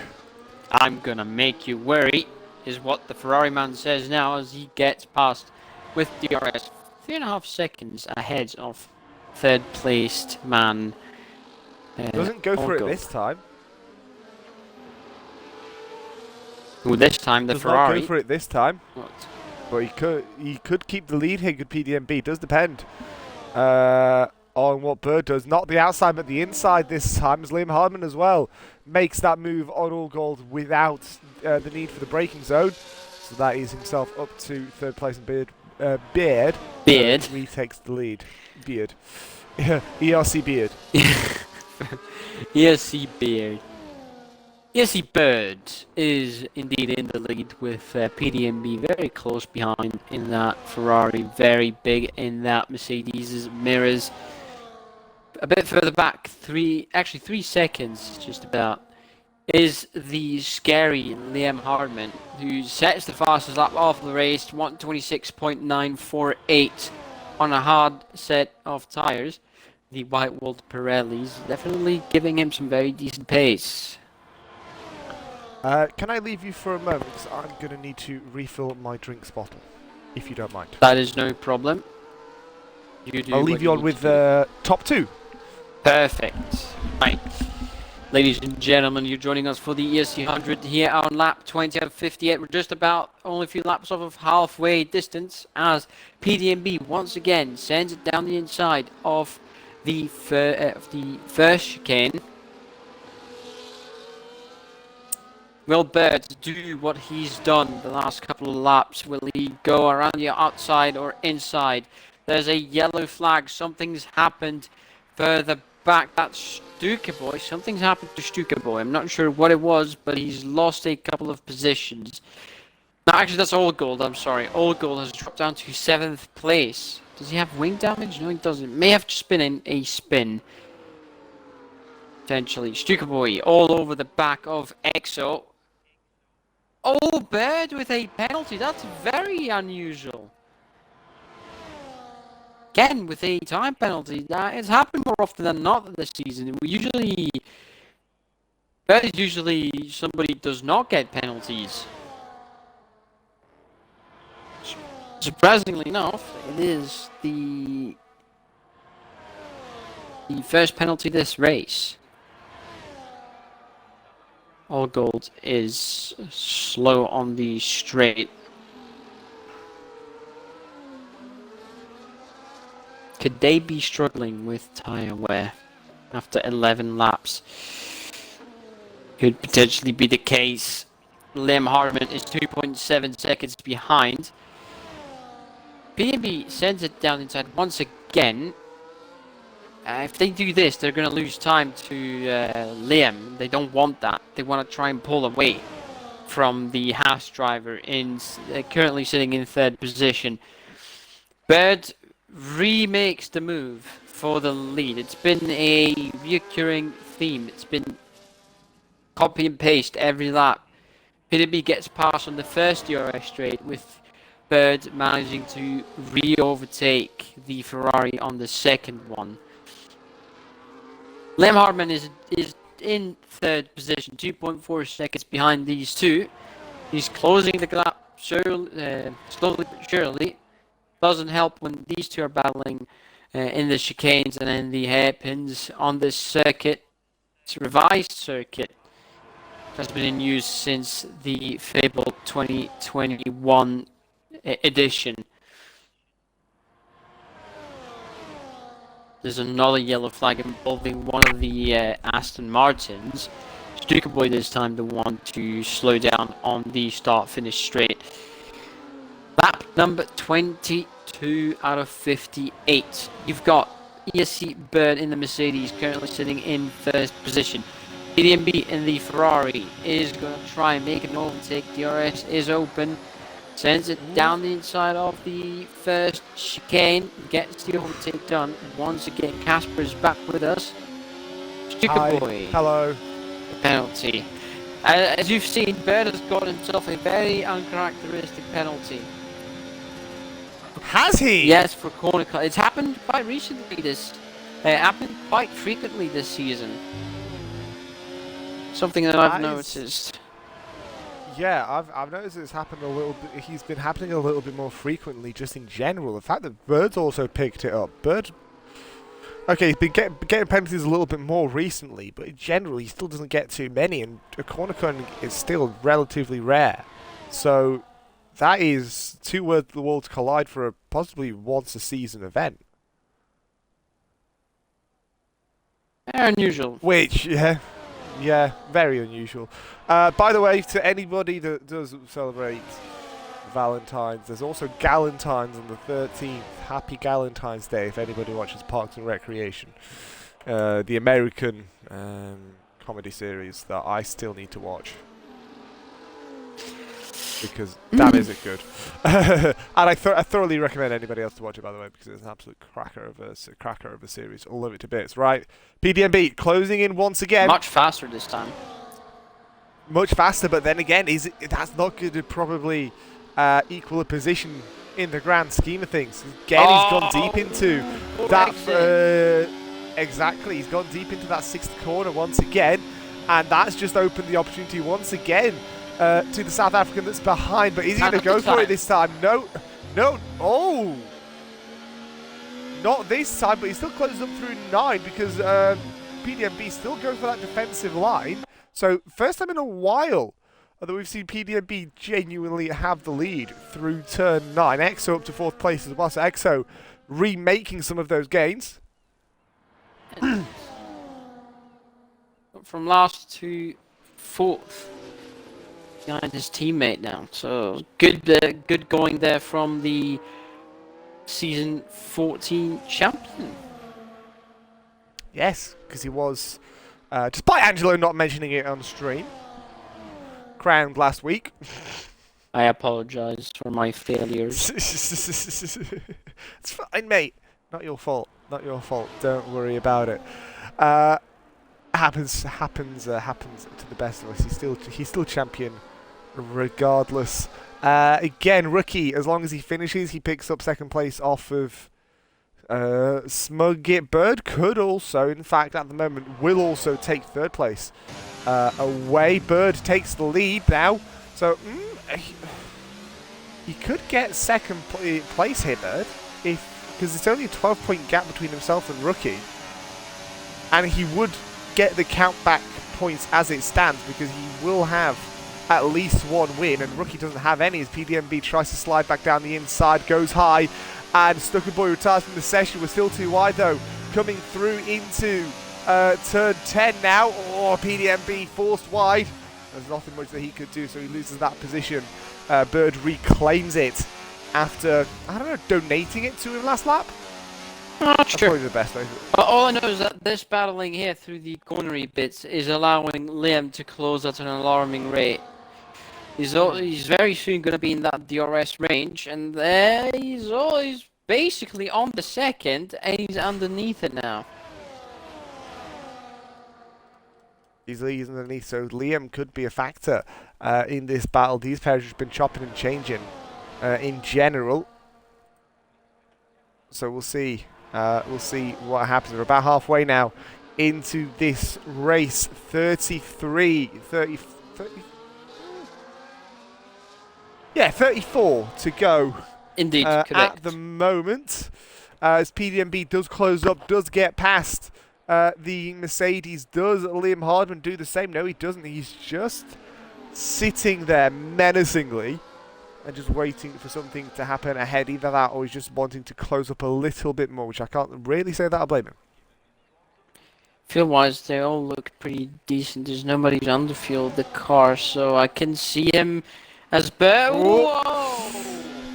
I'm gonna make you worry, is what the Ferrari man says now as he gets past with DRS 3.5 seconds ahead of 3rd placed man. Doesn't go for it this time. Well, this time the Does Ferrari. not go for it this time. What? But he could keep the lead here. Could PDMB. Does depend on what Bird does. Not the outside, but the inside this time. As Liam Hardman as well makes that move on all gold without the need for the braking zone. So that is himself up to 3rd place, and Beard retakes the lead. Beard. ERC Beard. ERC Beard. ERC Bird is indeed in the lead with PDMB very close behind in that Ferrari, very big in that Mercedes' mirrors. A bit further back, 3 seconds just about, is the scary Liam Hardman, who sets the fastest lap of the race, 126.948 on a hard set of tyres. The white-walled Pirellis definitely giving him some very decent pace. Can I leave you for a moment? Because I'm going to need to refill my drinks bottle, if you don't mind. That is no problem. I'll leave you on with top 2. Perfect. Right. Ladies and gentlemen, you're joining us for the ERC 100 here on lap 20 out of 58. We're just about only a few laps off of halfway distance as PDMB once again sends it down the inside of the first chicane. Will Bird do what he's done the last couple of laps? Will he go around the outside or inside? There's a yellow flag. Something's happened further back. That's Stuka Boy. Something's happened to Stuka Boy. I'm not sure what it was, but he's lost a couple of positions. No, actually, that's Old Gold. I'm sorry. Old Gold has dropped down to 7th place. Does he have wing damage? No, he doesn't. May have just been in a spin. Potentially. Stuka Boy all over the back of EXO. Oh, Bird with a penalty. That's very unusual. again with a time penalty. It's happened more often than not this season. That is usually somebody does not get penalties. Surprisingly enough, it is the first penalty this race. All Gold is slow on the straight. Could they be struggling with tyre wear after 11 laps? Could potentially be the case. Liam Hardiman is 2.7 seconds behind. PNB sends it down inside once again. If they do this, they're going to lose time to Liam. They don't want that. They want to try and pull away from the Haas driver, currently sitting in third position. Bird remakes the move for the lead. It's been a recurring theme. It's been copy and paste every lap. PNB gets past on the first DRS straight, with Bird managing to re-overtake the Ferrari on the second one. Liam Hardman is in third position, 2.4 seconds behind these two. He's closing the gap slowly but surely. Doesn't help when these two are battling in the chicanes and in the hairpins on this circuit. It's a revised circuit. Has been in use since the fabled 2021 edition. There's another yellow flag involving one of the Aston Martins. Stuka Boy this time the one to slow down on the start-finish straight. Lap number 22 out of 58. You've got ERC Bird in the Mercedes currently sitting in first position. PDMB in the Ferrari is going to try and make an overtake. DRS is open. Sends it down the inside of the first chicane. Gets the overtake done. Once again, Kacper is back with us. Stuka Boy. Hello. Penalty. As you've seen, Bird has got himself a very uncharacteristic penalty. Has he? Yes, for corner cut. It's happened quite recently. Happened quite frequently this season. Something that I've noticed. Yeah, I've noticed it's happened a little bit. He's been happening a little bit more frequently, just in general. The fact that Bird's also picked it up. Bird, okay, he's been getting penalties a little bit more recently, but in general, he still doesn't get too many, and a corner cutting is still relatively rare. So that is two worlds collide for a possibly once a season event. Very unusual. Which, yeah, very unusual. By the way, to anybody that does celebrate Valentine's, there's also Galentine's on the 13th. Happy Galentine's Day if anybody watches Parks and Recreation. The American comedy series that I still need to watch. Because damn is it good. And I thoroughly recommend anybody else to watch it, by the way, because it's an absolute cracker of a series. I love it to bits. Right, PDMB closing in once again. Much faster this time. Much faster, but then again, that's not going to probably equal a position in the grand scheme of things. Again, he's gone deep into that. Exactly, he's gone deep into that sixth corner once again, and that's just opened the opportunity once again to the South African that's behind. But is he going to go for it this time? No. Oh, not this time. But he still closes up through 9 because PDMB still going for that defensive line. So first time in a while that we've seen PDMB genuinely have the lead through turn 9. EXO up to 4th place as well. So EXO remaking some of those gains. From last to 4th behind his teammate now. So good going there from the season 14 champion. Yes, because he was, despite Angelo not mentioning it on stream, crowned last week. I apologize for my failures. It's fine, mate. Not your fault. Not your fault. Don't worry about it. Happens to the best of us. He's still champion, regardless. Again, rookie. As long as he finishes, he picks up 2nd place off of Smug It Bird could also, in fact, at the moment, will also take third place. Away, Bird takes the lead now. So, he could get second place here, Bird, because it's only a 12-point gap between himself and Rookie. And he would get the count back points as it stands, because he will have at least one win, and Rookie doesn't have any as PDMB tries to slide back down the inside, goes high, and Stucker Boy retires from the session. We're still too wide though, coming through into turn 10 now. Oh, PDMB forced wide. There's nothing much that he could do, so he loses that position. Bird reclaims it after, I don't know, donating it to him last lap? Not sure. Probably the best way. All I know is that this battling here through the cornery bits is allowing Liam to close at an alarming rate. He's very soon going to be in that DRS range, and there he's basically on the second, and he's underneath it now. He's underneath, so Liam could be a factor in this battle. These pairs have been chopping and changing in general. So we'll see. We'll see what happens. We're about halfway now into this race. 34 to go. Indeed, correct. At the moment, as PDMB does close up, does get past the Mercedes. Does Liam Hardman do the same? No, he doesn't. He's just sitting there menacingly and just waiting for something to happen ahead. Either that or he's just wanting to close up a little bit more, which I can't really say that I blame him. Fuel-wise, they all look pretty decent. There's nobody who's underfueled the car, so I can see him as whoa!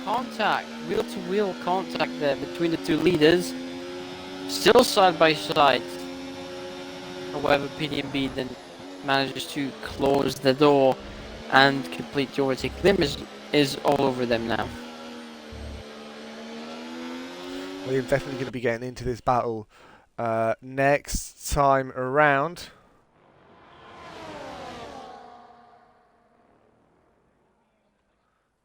Contact, wheel-to-wheel contact there between the two leaders. Still side by side. However, PDMB then manages to close the door and complete the overtake. Liam is all over them now. Liam's definitely going to be getting into this battle next time around.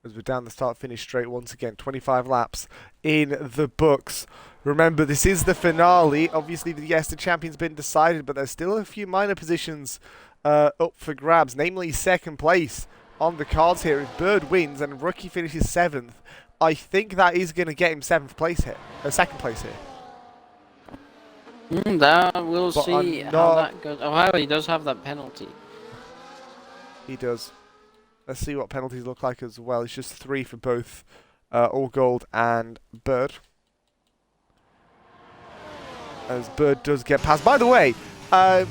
As we're down the start-finish straight once again. 25 laps in the books. Remember, this is the finale. Obviously, yes, the champion's been decided, but there's still a few minor positions up for grabs, namely second place on the cards here. If Bird wins and Rookie finishes 7th, I think that is going to get him 7th place here, second place here. We'll see how that goes. Oh, however, he does have that penalty. He does. Let's see what penalties look like as well. It's just 3 for both All Gold and Bird. As Bird does get past. By the way, I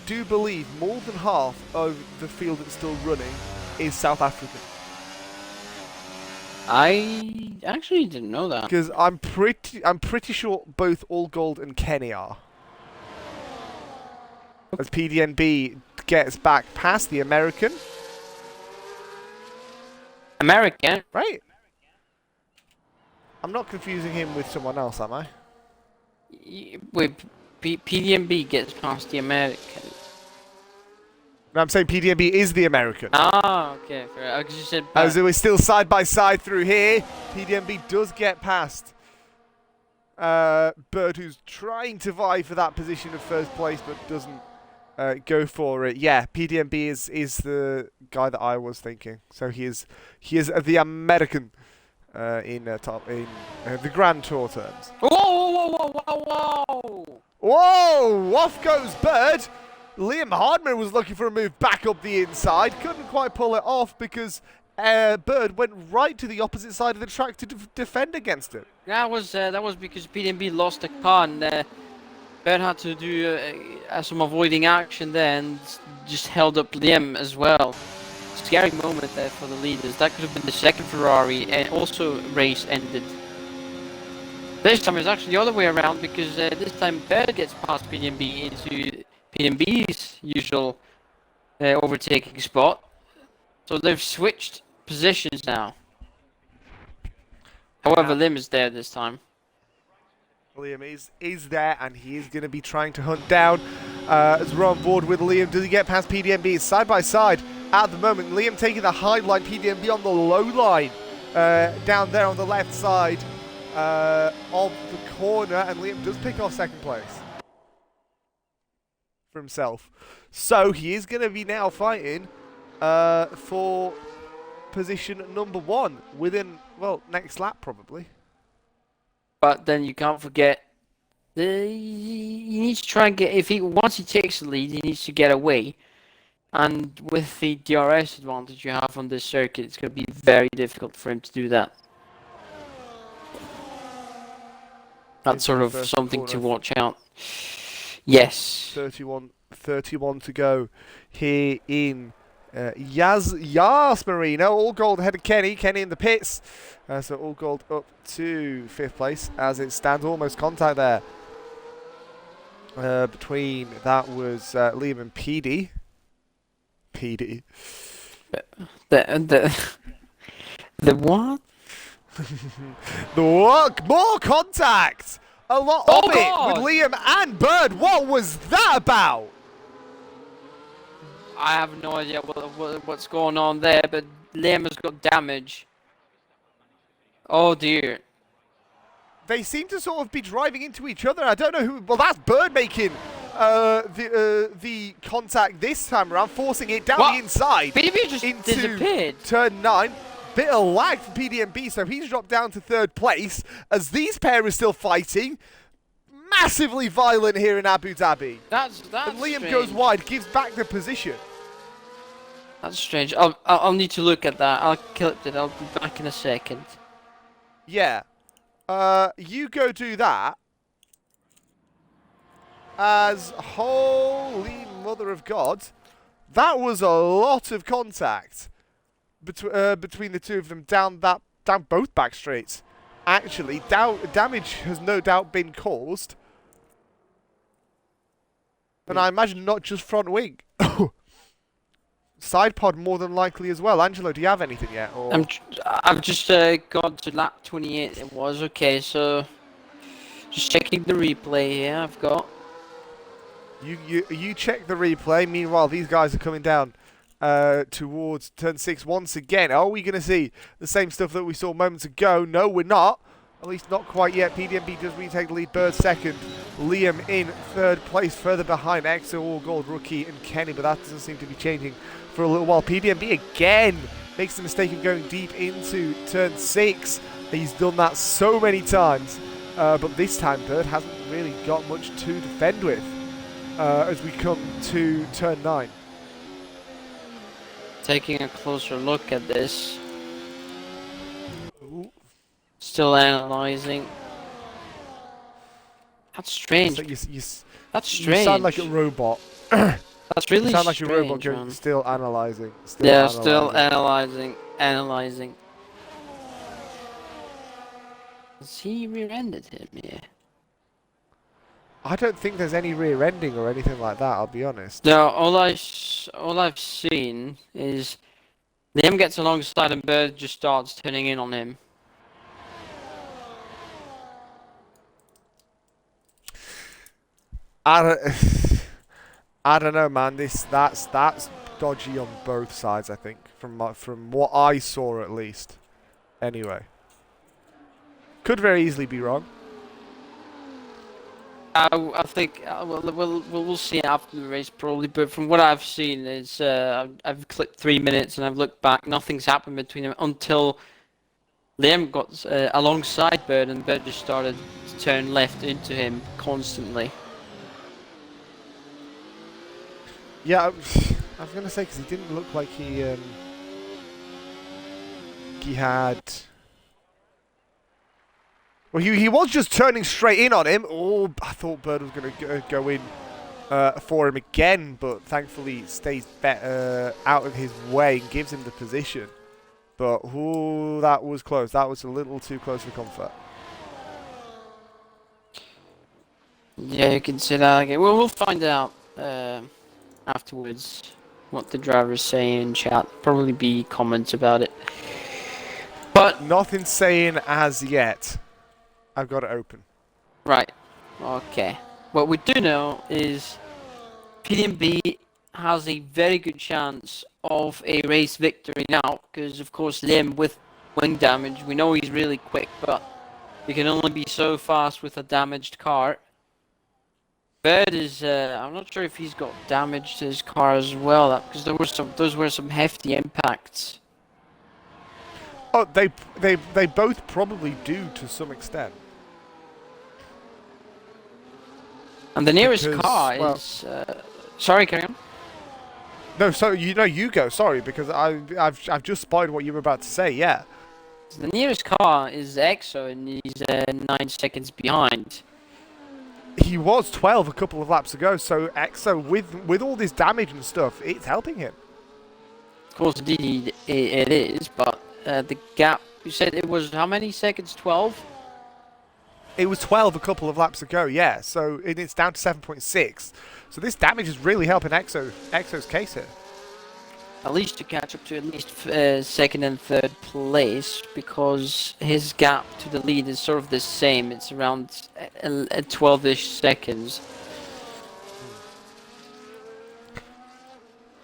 do believe more than half of the field that's still running is South African. I actually didn't know that. Because I'm pretty sure both All Gold and Kenny are. As PDNB gets back past the American. American? Right. I'm not confusing him with someone else, am I? Wait, PDMB gets past the American. No, I'm saying PDMB is the American. Ah, okay. Fair. You said as we're still side by side through here, PDMB does get past Bird, who's trying to vie for that position of first place, but doesn't go for it. Yeah, PDMB is the guy that I was thinking. So he is the American in the Grand Tour terms. Whoa! Whoa! Off goes Bird. Liam Hardman was looking for a move back up the inside. Couldn't quite pull it off because Bird went right to the opposite side of the track to defend against it. That was because PDMB lost the car and Bird had to do some avoiding action there and just held up Liam as well. Scary moment there for the leaders. That could have been the second Ferrari, and also race ended. This time it's actually the other way around because this time Bird gets past PDMB into PDMB's usual overtaking spot. So they've switched positions now. However, Liam is there this time. Liam is there, and he is going to be trying to hunt down as we're on board with Liam. Does he get past PDMB? It's side by side at the moment. Liam taking the high line, PDMB on the low line. down there on the left side of the corner, and Liam does pick off second place for himself. So he is going to be now fighting for position number 1 within, well, next lap probably. But then you can't forget, he needs to try and get, once he takes the lead, he needs to get away. And with the DRS advantage you have on this circuit, it's going to be very difficult for him to do that. That's sort of something to watch out. Yes. 31 to go here in Yas Marino. All gold ahead of Kenny. Kenny in the pits. So all gold up to 5th place as it stands. Almost contact there. Between that was Liam and PD. PD. The what? The what? More contact! A lot of it with Liam and Bird. What was that about? I have no idea what's going on there, but Liam has got damage. Oh dear. They seem to sort of be driving into each other. I don't know who. Well, that's Bird making the contact this time around, forcing it down the inside. PDB just into disappeared. Turn 9. Bit of lag for PDMB, so he's dropped down to 3rd place as these pair are still fighting. Massively violent here in Abu Dhabi. That's and Liam strange. goes wide, gives back the position. That's strange. I'll need to look at that. I'll clip it. I'll be back in a second. Yeah. You go do that. As holy mother of God, that was a lot of contact between the two of them down both back straights. Actually, damage has no doubt been caused, and I imagine not just front wing. Side pod more than likely as well. Angelo, do you have anything yet? Or? I've just gone to lap 28. It was okay. So just checking the replay here. I've got. You check the replay. Meanwhile, these guys are coming down towards turn 6 once again. Are we going to see the same stuff that we saw moments ago? No, we're not. At least not quite yet. PDMB does retake the lead. Bird 2nd. Liam in 3rd place, further behind EXO, All Gold, Rookie, and Kenny. But that doesn't seem to be changing for a little while. PDMB again makes the mistake of going deep into turn 6. He's done that so many times. But this time, Bird hasn't really got much to defend with as we come to turn 9. Taking a closer look at this. Ooh. Still analyzing. That's strange. So That's strange. You sound like a robot. That's really you sound like strange, a robot going, man. still analyzing. Still analyzing. Has he rear-ended him? Yeah. I don't think there's any rear ending or anything like that, I'll be honest. No, all I've seen is Liam gets alongside and Bird just starts turning in on him. I don't know, man. That's dodgy on both sides, I think, from what I saw at least. Anyway, could very easily be wrong. I think we'll see after the race probably, but from what I've seen is I've clicked 3 minutes and I've looked back. Nothing's happened between them until Liam got alongside Bird and Bird just started to turn left into him constantly. Yeah, I was gonna say because he didn't look like he had. Well, he was just turning straight in on him. Oh, I thought Bird was going to go in for him again, but thankfully stays out of his way and gives him the position. But, ooh, that was close. That was a little too close for comfort. Yeah, you can say that again. Well, we'll find out afterwards what the driver's saying in chat. Probably be comments about it. But nothing saying as yet. I've got it open. Right. Okay. What we do know is PDMB has a very good chance of a race victory now, because of course Liam with wing damage. We know he's really quick, but he can only be so fast with a damaged car. Bird is, I'm not sure if he's got damage to his car as well, because those were some hefty impacts. Oh, they both probably do to some extent. And the nearest Because, car well, is, sorry, carry on. No, so you go. Sorry, because I've just spoiled what you were about to say. Yeah. So the nearest car is EXO, and he's 9 seconds behind. He was 12 a couple of laps ago, so EXO, with all this damage and stuff, it's helping him. Of course, indeed, it is, but the gap, you said it was how many seconds? 12? It was 12 a couple of laps ago, yeah, so it's down to 7.6. So this damage is really helping EXO's case here. At least to catch up to at least second and third place, because his gap to the lead is sort of the same. It's around 12-ish seconds.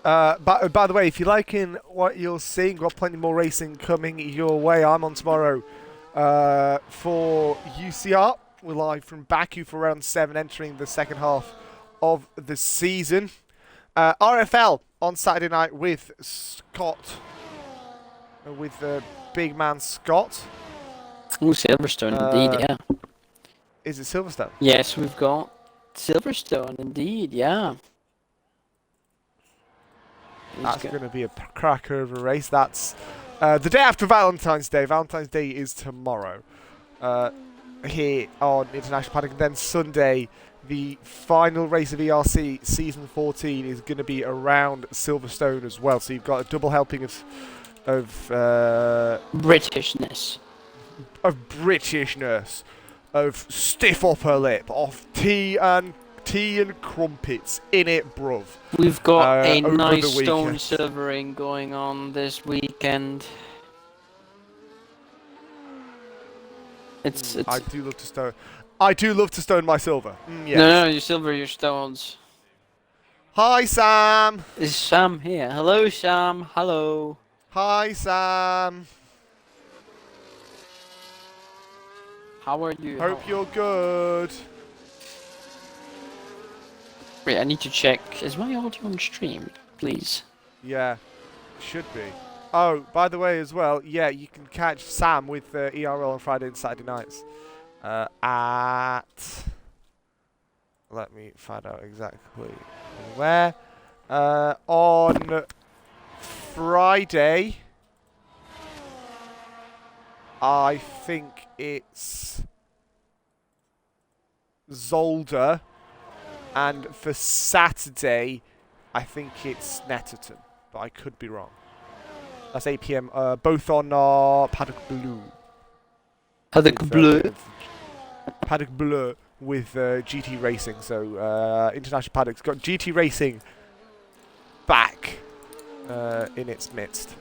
By the way, if you're liking what you're seeing, got plenty more racing coming your way. I'm on tomorrow for UCR. We're live from Baku for round 7, entering the second half of the season. RFL on Saturday night with Scott, with the big man Scott. Oh, Silverstone, indeed, yeah. Is it Silverstone? Yes, we've got Silverstone, indeed, yeah. That's going to be a cracker of a race. That's the day after Valentine's Day. Valentine's Day is tomorrow here on International Paddock. And then Sunday, the final race of ERC Season 14 is going to be around Silverstone as well. So you've got a double helping of Britishness. Of Britishness, of stiff upper lip, of tea and crumpets in it, bruv. We've got a over nice the stone weekend. silvering going on this weekend. It's I do love to stone. I do love to stone my silver. Yes. No, you silver your stones. Hi, Sam. Is Sam here? Hello, Sam. Hello. Hi, Sam. How are you? Hope you're good. Wait, I need to check. Is my audio on stream? Please. Yeah, should be. Oh, by the way, as well, yeah, you can catch Sam with ERL on Friday and Saturday nights at. Let me find out exactly where. On Friday, I think it's Zolder, and for Saturday, I think it's Netterton, but I could be wrong. That's 8 PM, both on Paddock Blue. Paddock Bleu. Paddock Bleu with GT Racing. So International Paddock's got GT Racing back in its midst.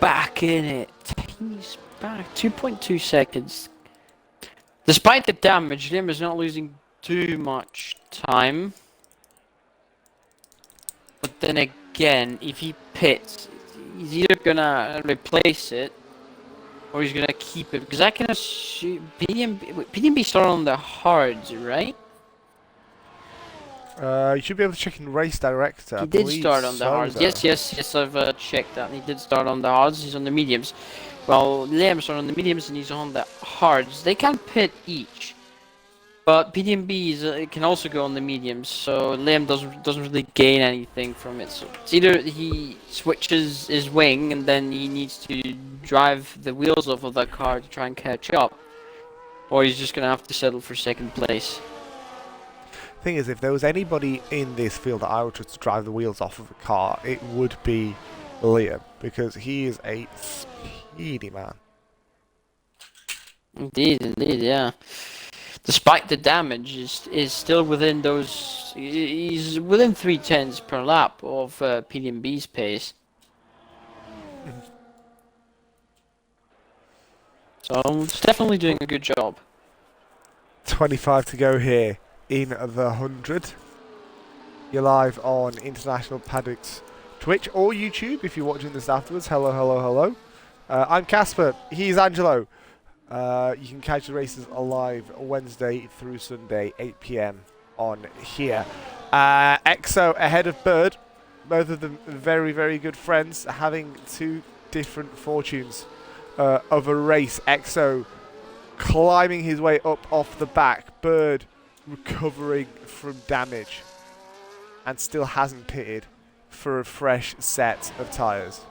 Back in it. He's back. 2.2 seconds. Despite the damage, Liam is not losing too much time. But then again, if he pits, he's either gonna replace it or he's gonna keep it. Because I can assume PDB started on the hards, right? You should be able to check in Race Director. He did start on the hards. Yes, I've checked that. He did start on the hards. He's on the mediums. Well, Liam started on the mediums and he's on the hards. They can pit each. But PDB can also go on the mediums, so Liam doesn't really gain anything from it. So it's either he switches his wing and then he needs to drive the wheels off of that car to try and catch up, or he's just gonna have to settle for second place. Thing is, if there was anybody in this field that I would trust to drive the wheels off of a car, it would be Liam, because he is a speedy man. Indeed, yeah. Despite the damage, is still within those. He's within 3/10s per lap of PDB's pace. So it's definitely doing a good job. 25 to go here in the 100. You're live on International Paddock's Twitch or YouTube if you're watching this afterwards. Hello, hello, hello. I'm Kacper. He's Angelo. You can catch the races live Wednesday through Sunday, 8 p.m. on here. EXO ahead of Bird. Both of them very, very good friends, having two different fortunes of a race. EXO climbing his way up off the back. Bird recovering from damage and still hasn't pitted for a fresh set of tyres.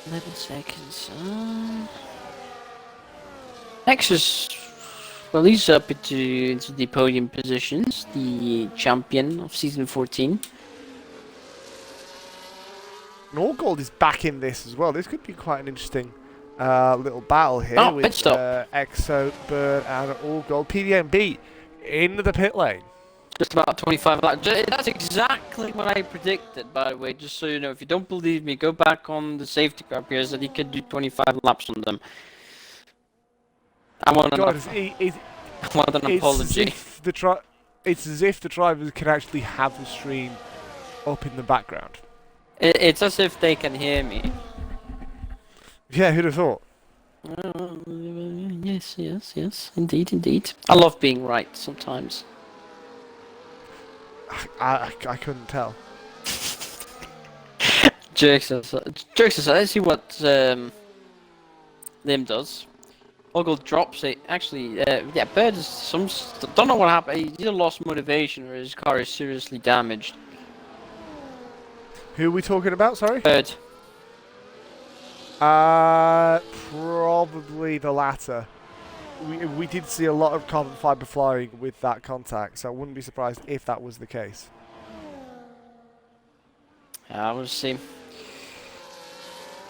11 seconds. Exo's, well, he's up into the podium positions, the champion of season 14. And All Gold is back in this as well. This could be quite an interesting little battle here with pit stop. EXO, Bird, and All Gold. PDMB into the pit lane. Just about 25 laps. That's exactly what I predicted, by the way. Just so you know, if you don't believe me, go back on the safety car because that he could do 25 laps on them. I want an apology. It's as if the drivers can actually have the stream up in the background. It's as if they can hear me. Yeah, who'd have thought? Yes, indeed. I love being right sometimes. I couldn't tell. Jokes aside, let's see what Lim does. Ogle drops it. Actually, yeah, Bird is don't know what happened. He either lost motivation or his car is seriously damaged. Who are we talking about, sorry? Bird. Probably the latter. We did see a lot of carbon fibre flying with that contact, so I wouldn't be surprised if that was the case. Yeah, we'll see.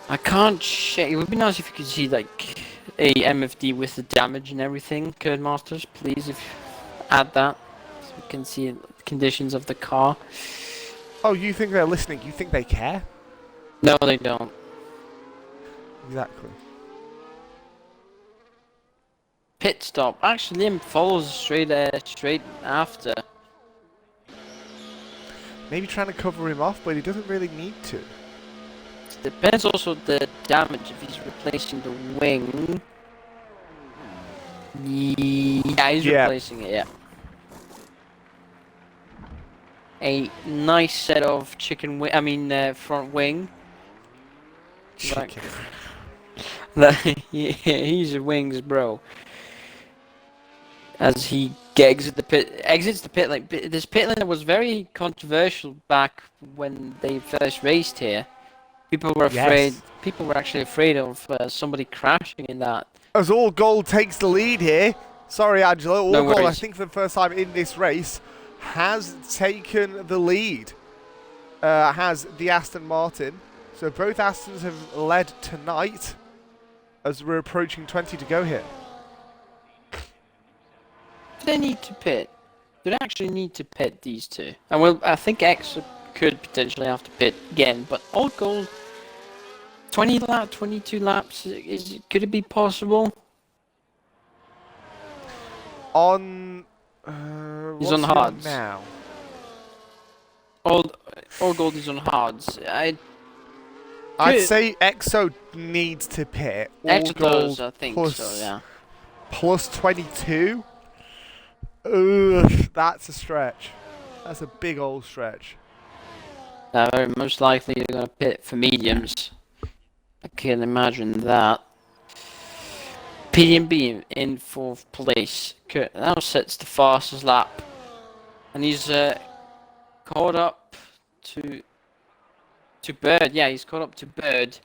I can't check. It would be nice if you could see like a MFD with the damage and everything. Kurt Masters, please, if you add that, so we can see the conditions of the car. Oh, you think they're listening? You think they care? No, they don't. Exactly. Pit stop. Actually, Lim follows straight after. Maybe trying to cover him off, but he doesn't really need to. Depends also the damage if he's replacing the wing. Yeah, he's replacing it. Yeah. A nice set of chicken wing. Front wing. Chicken. Yeah, he's a wings bro. As he exits the pit lane. This pit lane was very controversial back when they first raced here. People were afraid. Yes. People were actually afraid of somebody crashing in that. As All Gold takes the lead here. Sorry, Angelo. All Gold, worries. I think for the first time in this race, has taken the lead. Has the Aston Martin. So both Astons have led tonight as we're approaching 20 to go here. Do they need to pit? Do they actually need to pit these two? And well, I think X could potentially have to pit again, but All Gold, 22 laps, could it be possible? On... he's on hards. Now? All Gold is on hards. I'd say EXO needs to pit. EXO does, I think so, yeah. Plus 22? Ugh, that's a stretch. That's a big old stretch. Very most likely they're going to pit for mediums. I can imagine that. PDMB in 4th place. Kurt now sets the fastest lap. And he's caught up to Bird. Yeah, he's caught up to Bird.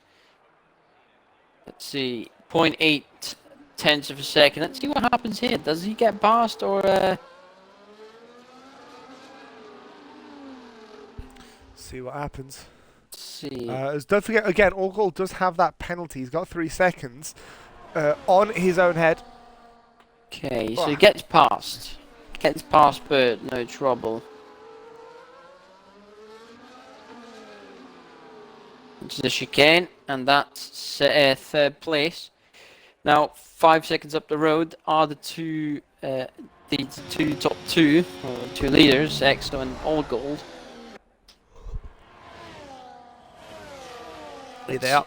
Let's see. 0.8 tenths of a second. Let's see what happens here. Does he get past or... See what happens. Let's see. Don't forget, again, All Gold does have that penalty. He's got 3 seconds on his own head. Okay, so he gets past. Gets past Bird, no trouble. Into the chicane, and that's 3rd place. Now, 5 seconds up the road are the two the top two leaders, EXO and All Gold. Here they are.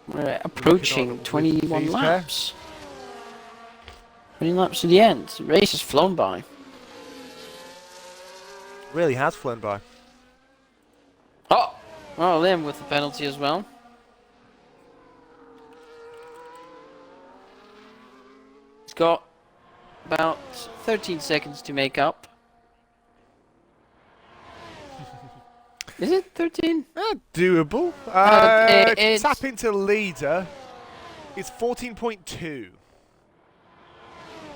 We're approaching 21 laps. 20 laps to the end. The race has flown by. Really has flown by. Oh! Well, Liam with the penalty as well. He's got about 13 seconds to make up. Is it 13? Doable. It's Tap into leader. It's 14.2.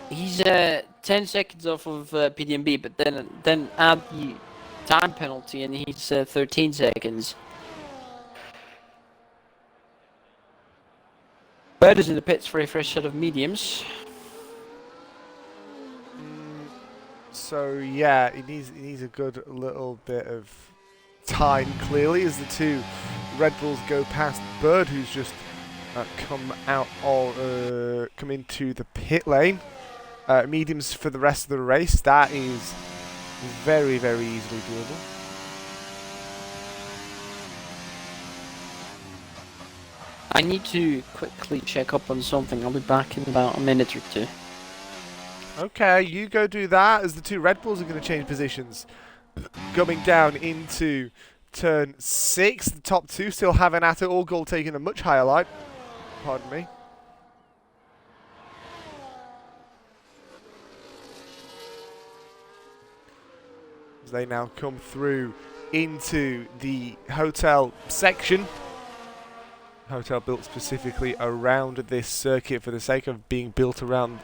He's 10 seconds off of PDMB, but then add the time penalty, and he's 13 seconds. Bird is in the pits for a fresh set of mediums. So yeah, he needs a good little bit of time, clearly, as the two Red Bulls go past Bird, who's just come into the pit lane. Mediums for the rest of the race. That is very, very easily doable. I need to quickly check up on something. I'll be back in about a minute or two. Okay, you go do that, as the two Red Bulls are going to change positions. Coming down into turn 6. The top two still having at it. All Gold taking a much higher line. Pardon me. As they now come through into the hotel section. Hotel built specifically around this circuit for the sake of being built around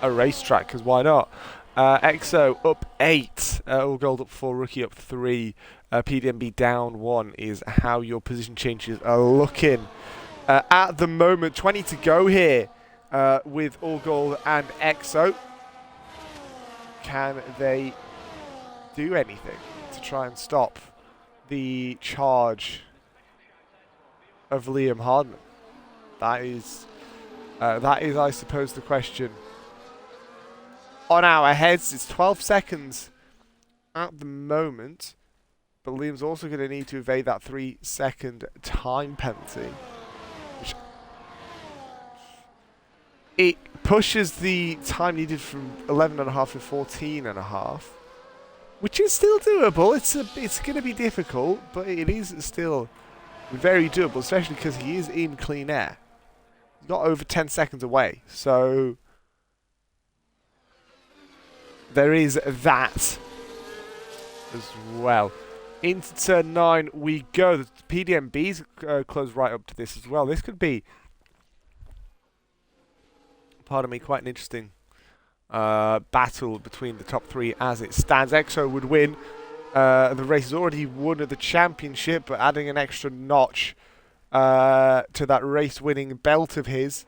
a racetrack, because why not? EXO up 8, All Gold up 4, Rookie up 3, PDMB down 1 is how your position changes are looking. At the moment, 20 to go here with All Gold and EXO. Can they do anything to try and stop the charge of Liam Hardman? That is, I suppose, the question. On our heads, it's 12 seconds at the moment, but Liam's also going to need to evade that 3-second time penalty, which it pushes the time needed from 11.5 to 14.5, which is still doable. It's going to be difficult, but it is still very doable, especially because he is in clean air. He's not over 10 seconds away, so there is that as well. Into turn 9 we go. The PDMBs close right up to this as well. This could be, pardon me, quite an interesting battle between the top three as it stands. EXO would win. The race has already won the championship, but adding an extra notch to that race-winning belt of his,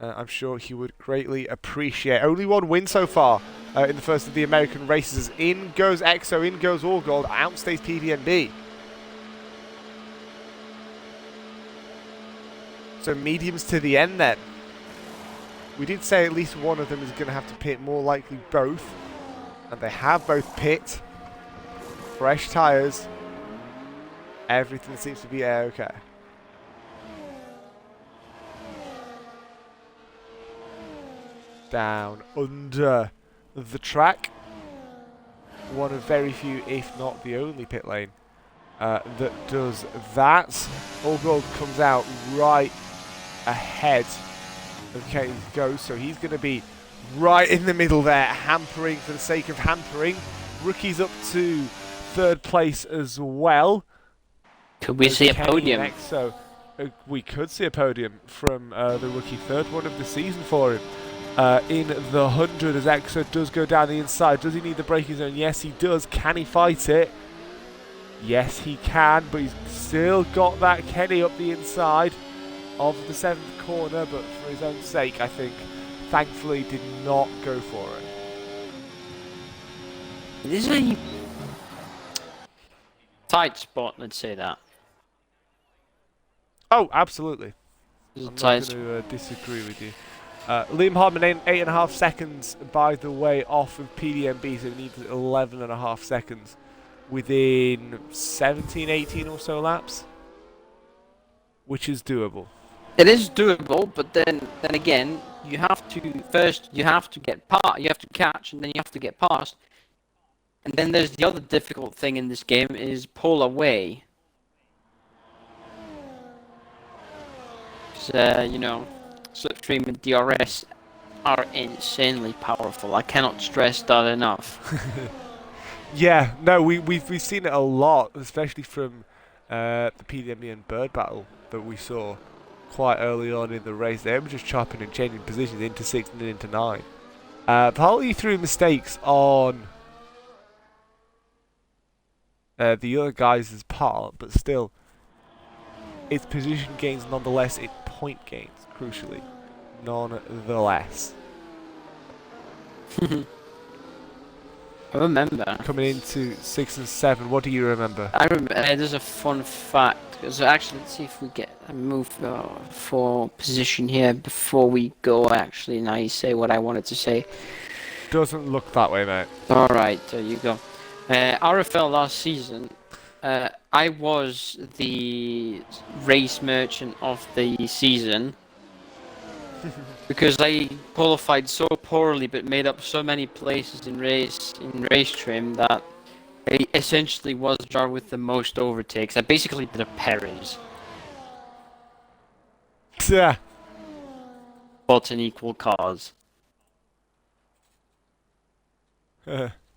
I'm sure he would greatly appreciate. Only one win so far in the first of the American races. In goes EXO, in goes All Gold, outstays PDMB. So mediums to the end then. We did say at least one of them is going to have to pit, more likely both. And they have both pit. Fresh tyres. Everything seems to be okay. Down under the track. One of very few, if not the only pit lane that does that. All Gold comes out right ahead of Kenny Goes, so he's going to be right in the middle there, hampering for the sake of hampering. Rookie's up to third place as well. Could we see a podium? Next, so we could see a podium from the Rookie, third one of the season for him. In the 100 as EXO does go down the inside. Does he need the braking zone? Yes, he does. Can he fight it? Yes, he can, but he's still got that Kenny up the inside of the 7th corner, but for his own sake, I think, thankfully did not go for it. This is a tight spot, let's say that. Oh, absolutely. This is I'm a tight not going to disagree with you. Liam Hardman 8.5 seconds, by the way, off of PDMB, so he needs 11.5 seconds within 17, 18 or so laps, which is doable. It is doable, but then again, you have to catch, and then you have to get past. And then there's the other difficult thing in this game is pull away. You know, Slipstream and DRS are insanely powerful. I cannot stress that enough. Yeah, no, we've seen it a lot, especially from the PDMB and Bird battle that we saw quite early on in the race. They were just chopping and changing positions into 6 and then into 9. Partly through mistakes on the other guys' part, but still, it's position gains nonetheless, it's point gains, crucially, nonetheless. I remember. Coming into 6 and 7, what do you remember? I remember, there's a fun fact, because actually, let's see if we get a move for position here before we go, actually, and I say what I wanted to say. Doesn't look that way, mate. Alright, there you go. RFL last season, I was the race merchant of the season because I qualified so poorly but made up so many places in race trim that I essentially was the driver with the most overtakes. I basically did a Perez, Yeah. but in equal cars.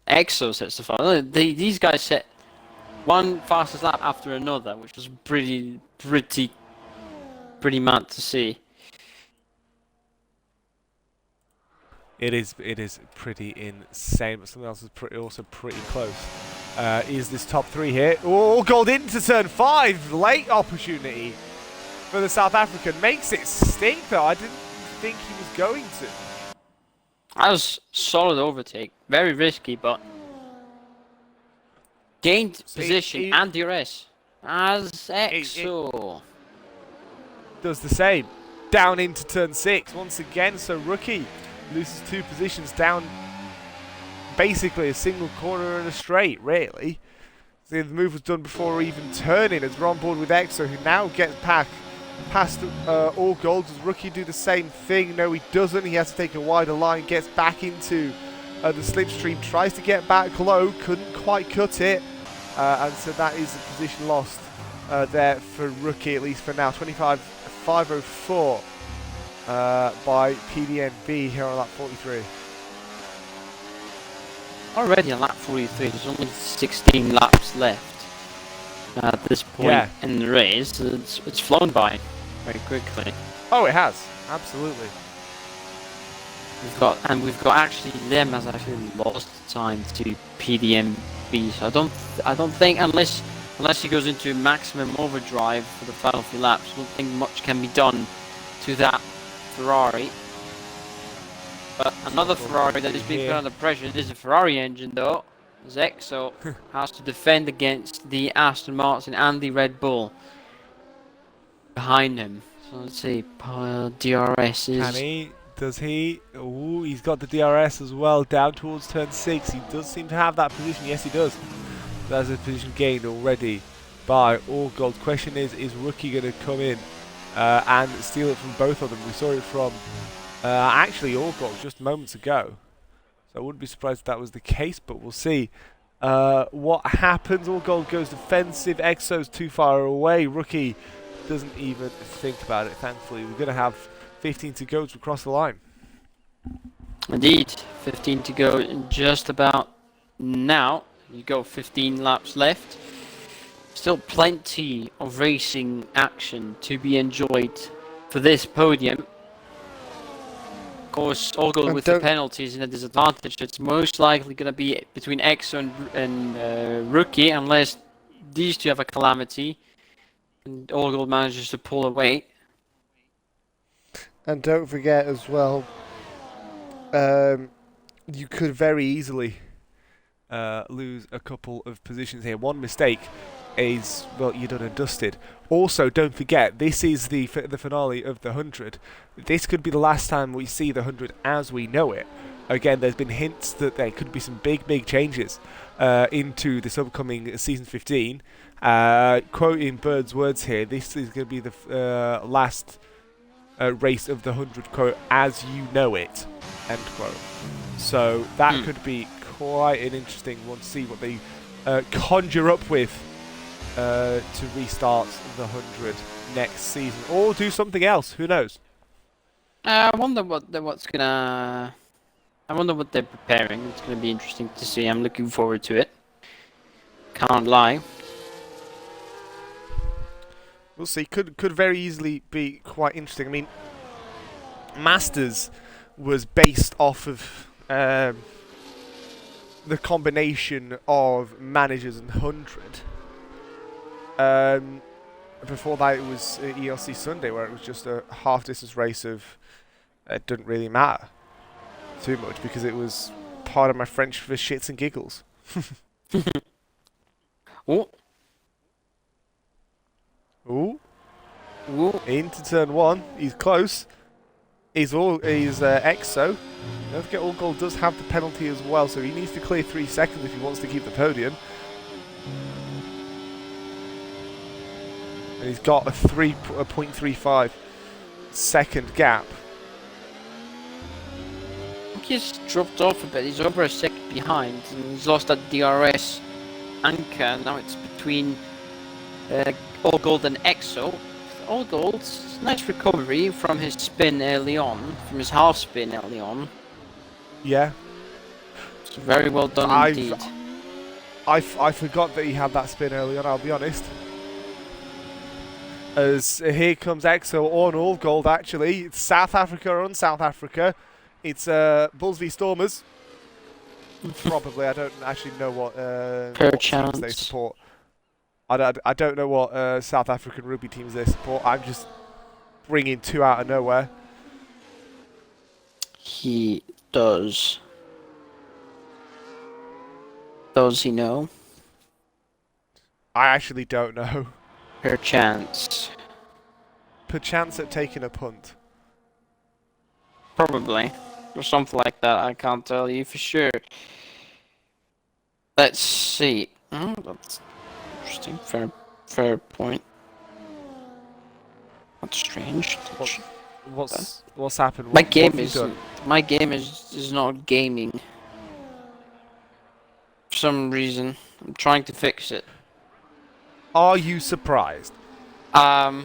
EXO sets the far. These guys set one fastest lap after another, which was pretty mad to see. It is pretty insane, but something else is also pretty close. Is this top 3 here? Oh, gold into turn 5. Late opportunity for the South African. Makes it stink, though. I didn't think he was going to. That was solid overtake. Very risky, but gained position and DRS as EXO. Does the same. Down into turn 6 once again, so Rookie loses 2 positions down basically a single corner and a straight, really. The move was done before even turning as we're on board with EXO, who now gets past all gold. Does Rookie do the same thing? No, he doesn't. He has to take a wider line, gets back into the slipstream, tries to get back low, couldn't quite cut it. And so that is the position lost there for Rookie, at least for now. 25.504 by PDNB here on lap 43. Already on lap 43, there's only 16 laps left at this point in the race. It's flown by very quickly. Oh, it has, absolutely. We've got actually them has actually lost time to PDMB. So I don't think unless he goes into maximum overdrive for the final few laps, I don't think much can be done to that Ferrari. But another Ferrari that is being put under pressure is a Ferrari engine, though. EXO has to defend against the Aston Martin and the Red Bull behind him. So let's see, DRS is... Can he? Does he? Ooh, he's got the DRS as well, down towards turn 6. He does seem to have that position. Yes, he does. That's a position gained already by all gold. Question is Rookie going to come in and steal it from both of them? We saw it from actually all gold just moments ago. So I wouldn't be surprised if that was the case, but we'll see what happens. All gold goes defensive. EXO's too far away. Rookie doesn't even think about it, thankfully. We're going to have 15 to go to cross the line. Indeed, 15 to go just about now. You go 15 laps left. Still plenty of racing action to be enjoyed for this podium. Of course, all gold with the penalties and a disadvantage. It's most likely going to be between EXO and Rookie, unless these two have a calamity and all gold manages to pull away. And don't forget as well, you could very easily lose a couple of positions here. One mistake is, well, you're done and dusted. Also, don't forget, this is the finale of the 100. This could be the last time we see the 100 as we know it. Again, there's been hints that there could be some big changes into this upcoming season 15. Quoting Bird's words here, this is going to be the last race of the 100, quote, as you know it, end quote. So that could be quite an interesting one to see what they conjure up with to restart the 100 next season, or do something else. Who knows? I wonder what they're preparing. It's gonna be interesting to see. I'm looking forward to it. Can't lie. We'll see. Could very easily be quite interesting. I mean, Masters was based off of the combination of managers and 100. Before that, it was ERC Sunday, where it was just a half-distance race of it didn't really matter too much because it was part of my French for shits and giggles. Oh. Ooh. Ooh. Into turn 1. He's close. He's EXO. Don't forget, All Gold does have the penalty as well, so he needs to clear 3 seconds if he wants to keep the podium. And he's got a 0.35 second gap. He's dropped off a bit. He's over a second behind, and he's lost that DRS anchor. Now it's between All Gold and EXO. All Gold, nice recovery from his spin early on, from his half spin early on. Yeah. It's very well done indeed. I forgot that he had that spin early on, I'll be honest. As here comes EXO on All Gold, actually. It's South Africa on South Africa. It's Bulls v Stormers. Probably, I don't actually know what teams they support. I don't know what South African rugby teams they support. I'm just bringing 2 out of nowhere. He does. Does he know? I actually don't know. Perchance. Perchance at taking a punt. Probably. Or something like that, I can't tell you for sure. Let's see. Oh, that's interesting. Fair point. That's strange. What's happened? My game is not gaming. For some reason. I'm trying to fix it. Are you surprised? No.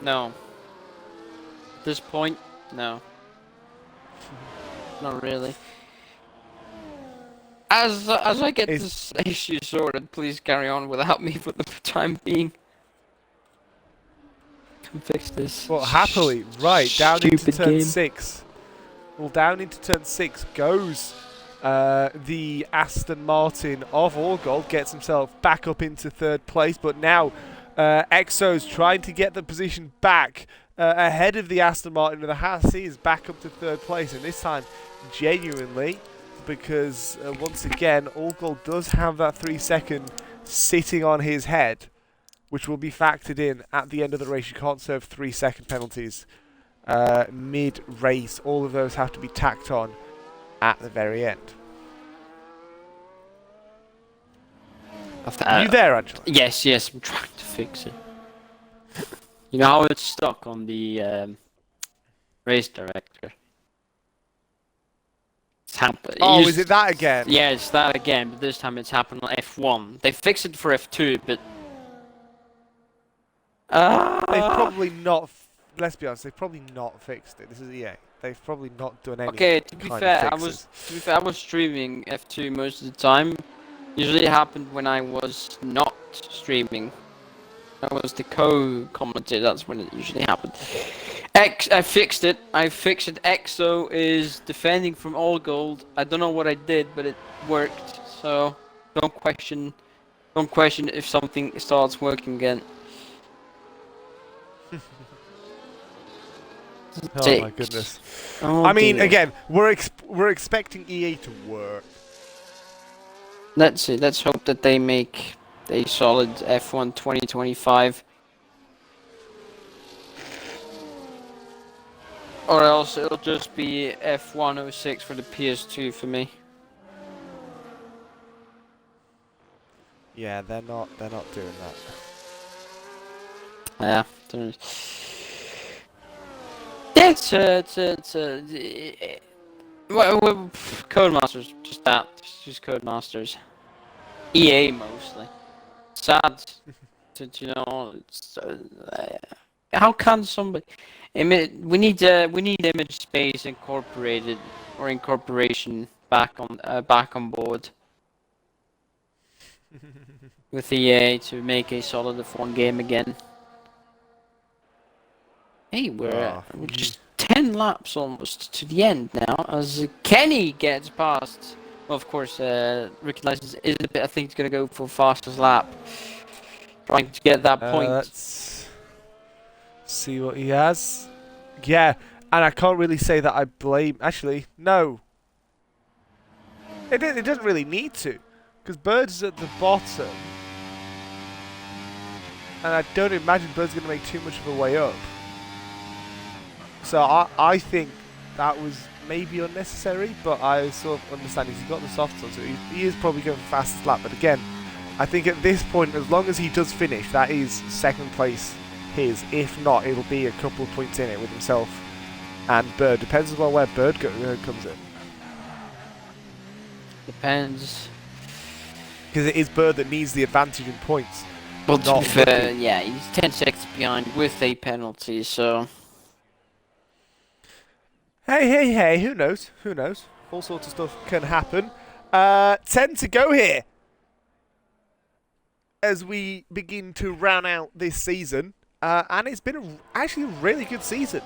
At this point, no. Not really. As I get this issue sorted, please carry on without me for the time being. Can fix this. Well, happily. Right, down into turn game. 6. Well, down into turn 6 goes the Aston Martin of All Gold. Gets himself back up into 3rd place, but now EXO's trying to get the position back ahead of the Aston Martin, and the Hassi is back up to 3rd place, and this time genuinely, because once again All Gold does have that 3 second sitting on his head, which will be factored in at the end of the race. You can't serve 3 second penalties mid-race. All of those have to be tacked on at the very end. Are you there, Angelo? Yes, I'm trying to fix it. You know how it's stuck on the race director? It's happened. Oh, is it that again? Yeah, it's that again, but this time it's happened on F1. They fixed it for F2, but... They've probably not... Let's be honest, they've probably not fixed it. This is EA. They've probably not done any. Okay, to be fair, I was streaming F2 most of the time. Usually it happened when I was not streaming. I was the co-commentator, that's when it usually happened. I fixed it. EXO is defending from All Gold. I don't know what I did, but it worked. So don't question if something starts working again. Oh my goodness. Oh, I mean, dear. again, we're expecting EA to work. Let's see. Let's hope that they make a solid F1 2025. Or else it'll just be F106 for the PS2 for me. Yeah, they're not doing that. Yeah. Well, Codemasters, just that. Just Codemasters. EA mostly. Sad. You know, how can somebody? We need image space incorporated or incorporation back on board with EA to make a solid F1 game again. Hey, we're just 10 laps almost to the end now as Kenny gets past. Well, of course, Ricky License is a bit. I think he's going to go for fastest lap, trying to get that point. Let's see what he has. Yeah, and I can't really say that I blame. Actually, no. It doesn't really need to, because Bird's at the bottom, and I don't imagine Bird's going to make too much of a way up. So I think that was maybe unnecessary, but I sort of understand he's got the softs on, so he is probably going for fastest lap. But again, I think at this point, as long as he does finish, that is second place his. If not, it'll be a couple of points in it with himself and Bird. Depends as well where Bird comes in. Depends. Because it is Bird that needs the advantage in points. Well, to be fair, yeah, he's 10 seconds behind with a penalty, so... Hey, who knows? Who knows? All sorts of stuff can happen. 10 to go here. As we begin to round out this season. And it's been actually a really good season.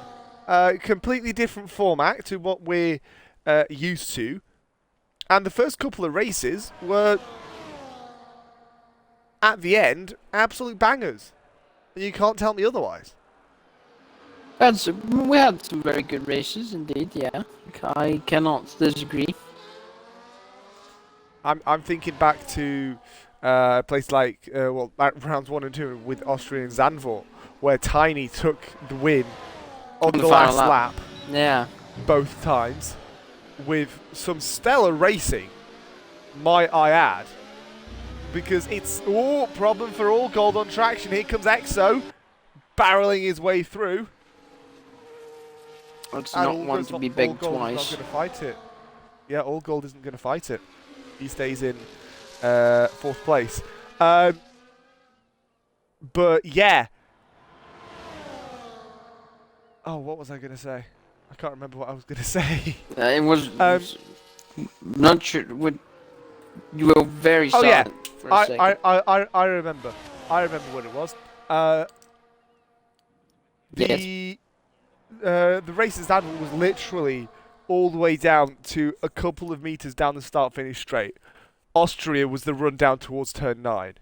Completely different format to what we're used to. And the first couple of races were, at the end, absolute bangers. You can't tell me otherwise. We had some very good races indeed, yeah. I cannot disagree. I'm thinking back to a place like rounds 1 and 2 with Austria and Zandvoort, where Tiny took the win on the last lap. Yeah. Both times, with some stellar racing, might I add, because it's problem for all gold on traction. Here comes EXO, barreling his way through. It's not want to be big twice. Not going to fight it. Yeah, All Gold isn't going to fight it. He stays in 4th place. But yeah. Oh, what was I going to say? I can't remember what I was going to say. It was not sure. You were very silent for a second. I remember. I remember what it was. The race at Zandvoort was literally all the way down to a couple of meters down the start-finish straight. Austria was the run down towards turn 9.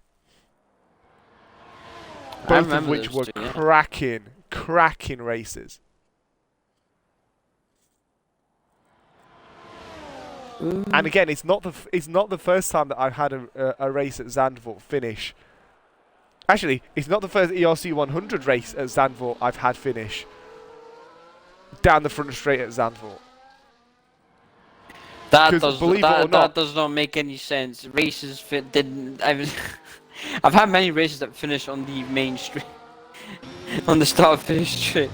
Both of which were cracking races. And again, it's not the first time that I've had a race at Zandvoort finish. Actually, it's not the first ERC 100 race at Zandvoort I've had finish down the front straight at Zandvoort. That does not make any sense. Races didn't. I've had many races that finish on the main street, on the start finish straight.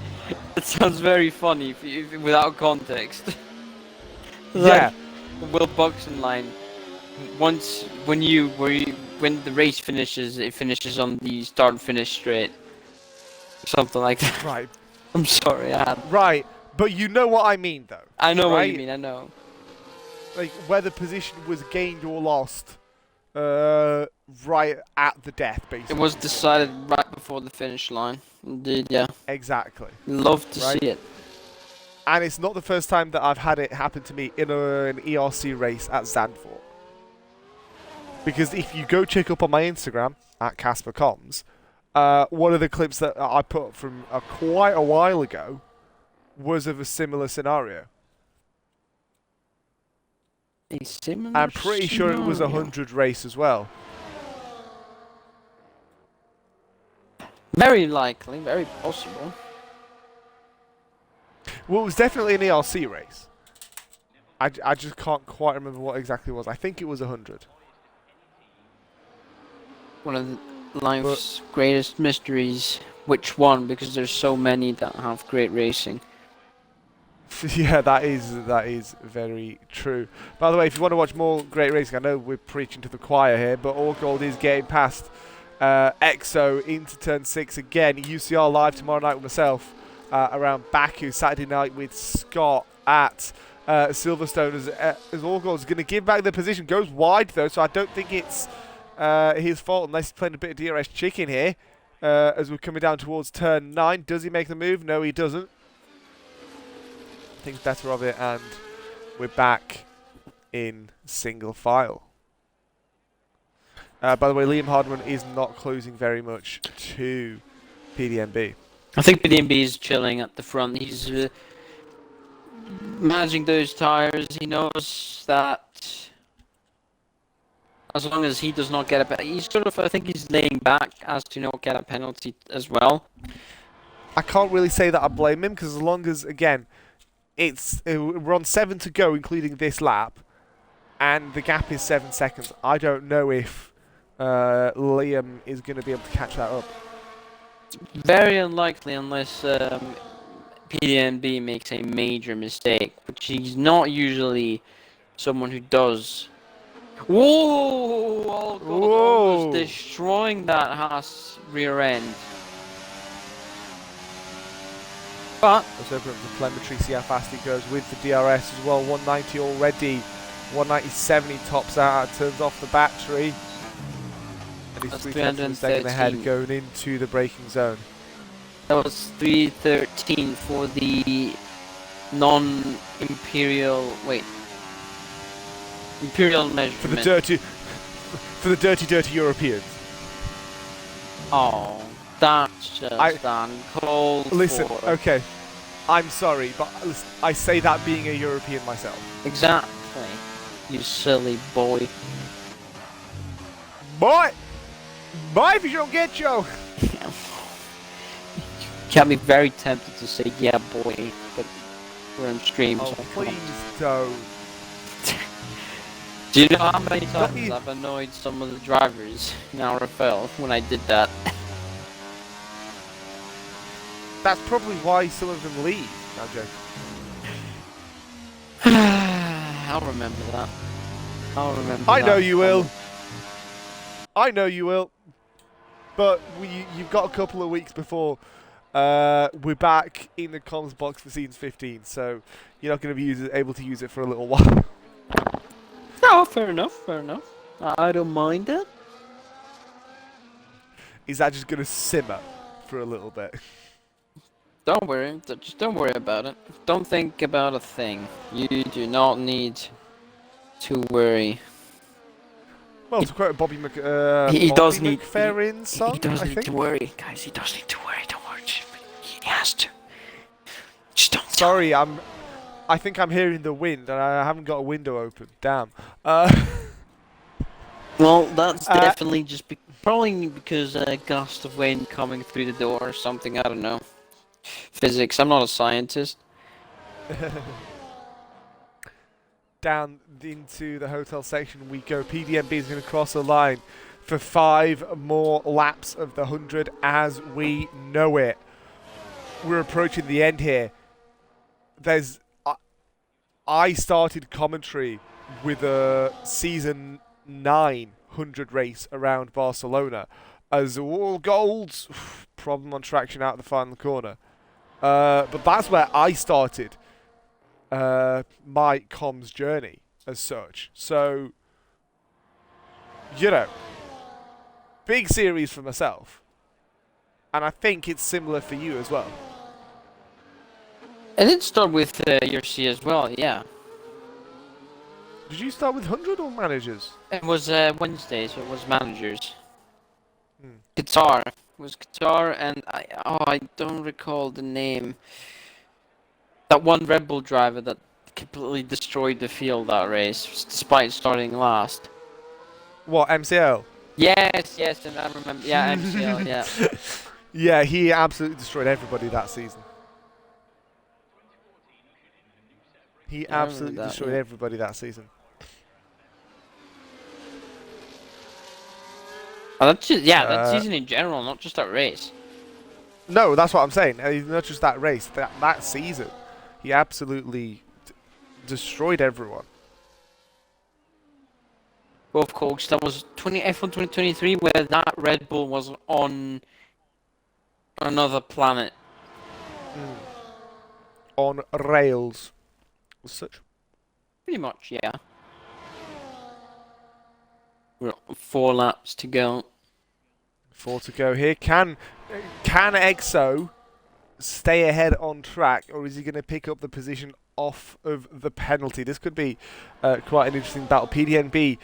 It sounds very funny if without context. Yeah. Like Will Buxton line. When the race finishes, it finishes on the start and finish straight. Something like that. Right. I'm sorry, Right, but you know what I mean, though. I know right? what you mean. I know. Like whether position was gained or lost, right at the death, basically. It was decided right before the finish line. Indeed, yeah. Exactly. Love to see it. And it's not the first time that I've had it happen to me in an ERC race at Zandvoort. Because if you go check up on my Instagram, at CasperComs, one of the clips that I put up from quite a while ago was of a similar scenario. A similar I'm pretty sure it was a 100 race as well. Very likely, very possible. Well, it was definitely an ERC race. I just can't quite remember what exactly it was. I think it was 100. One of life's greatest mysteries. Which one? Because there's so many that have great racing. Yeah, that is very true. By the way, if you want to watch more great racing, I know we're preaching to the choir here, but All Gold is getting past EXO into turn 6 again. UCR live tomorrow night with myself around Baku. Saturday night with Scott at Silverstone as All Gold's going to give back the position. Goes wide though, so I don't think it's his fault unless he's playing a bit of DRS chicken here as we're coming down towards turn 9. Does he make the move? No, he doesn't. Thinks better of it, and we're back in single file. By the way, Liam Hardman is not closing very much to PDMB. I think PDMB is chilling at the front. He's managing those tires. He knows that as long as he does not get a he's sort of, I think he's laying back as to not get a penalty as well. I can't really say that I blame him, because as long as, again, we're on 7 to go, including this lap, and the gap is 7 seconds. I don't know if Liam is going to be able to catch that up. Very unlikely unless PDNB makes a major mistake, which he's not usually someone who does. Whoa! Oh, God, almost destroying that Haas rear end. But Let's open up the telemetry, see how fast it goes with the DRS as well. 190 already, 197 he tops out, turns off the battery. And he's 3 seconds ahead going into the braking zone. That was 3:13 for the non-imperial. Wait, imperial measurement. For the dirty Europeans. Oh, that's just uncalled Listen, for. okay, I'm sorry, but listen, I say that being a European myself. Exactly, you silly boy. Boy, if you don't get you. Got me very tempted to say yeah, boy, but we're on stream. Oh, so please don't. Do you know how many times I've annoyed some of the drivers in RFL when I did that? That's probably why some of them leave. No, I'm joking. I'll remember that. I'll remember I that. know you will. I know you will. But you've got a couple of weeks before we're back in the comms box for Scenes 15, so you're not going to be able to use it for a little while. Oh, fair enough, fair enough. I don't mind it. Is that just going to simmer for a little bit? Don't worry, just don't worry about it. Don't think about a thing. You do not need to worry. Well, to quote Bobby McFerrin's song, he does I need think. to worry, guys. He does need to worry. Don't worry. He has to. Just don't. Sorry, I think I'm hearing the wind, and I haven't got a window open. Damn. Well, that's definitely just probably because a gust of wind coming through the door or something. I don't know. Physics. I'm not a scientist. Down into the hotel section we go. PDMB is going to cross the line for 5 more laps of the 100 as we know it. We're approaching the end here. I started commentary with a season 9 100 race around Barcelona as All Gold's problem on traction out of the final corner. But that's where I started my comms journey as such. So, you know, big series for myself. And I think it's similar for you as well. I did start with ERC as well, yeah. Did you start with 100 or managers? It was Wednesday, so it was managers. Guitar. It was guitar, and I don't recall the name. That one Red Bull driver that completely destroyed the field that race, despite starting last. What, MCL? Yes, and I remember. Yeah, MCL, yeah. Yeah, he absolutely destroyed everybody that season. He Yeah, I remember absolutely that, destroyed yeah. everybody that season. Oh, that's just, yeah, that Uh, season in general, not just that race. no, that's what I'm saying. Not just that race, that season. He absolutely destroyed everyone. Well, of course, that was F1 2023, where that Red Bull was on another planet. On rails. As such. Pretty much, yeah. We're 4 laps to go. 4 to go here. Can EXO stay ahead on track, or is he going to pick up the position off of the penalty? This could be quite an interesting battle. PDNB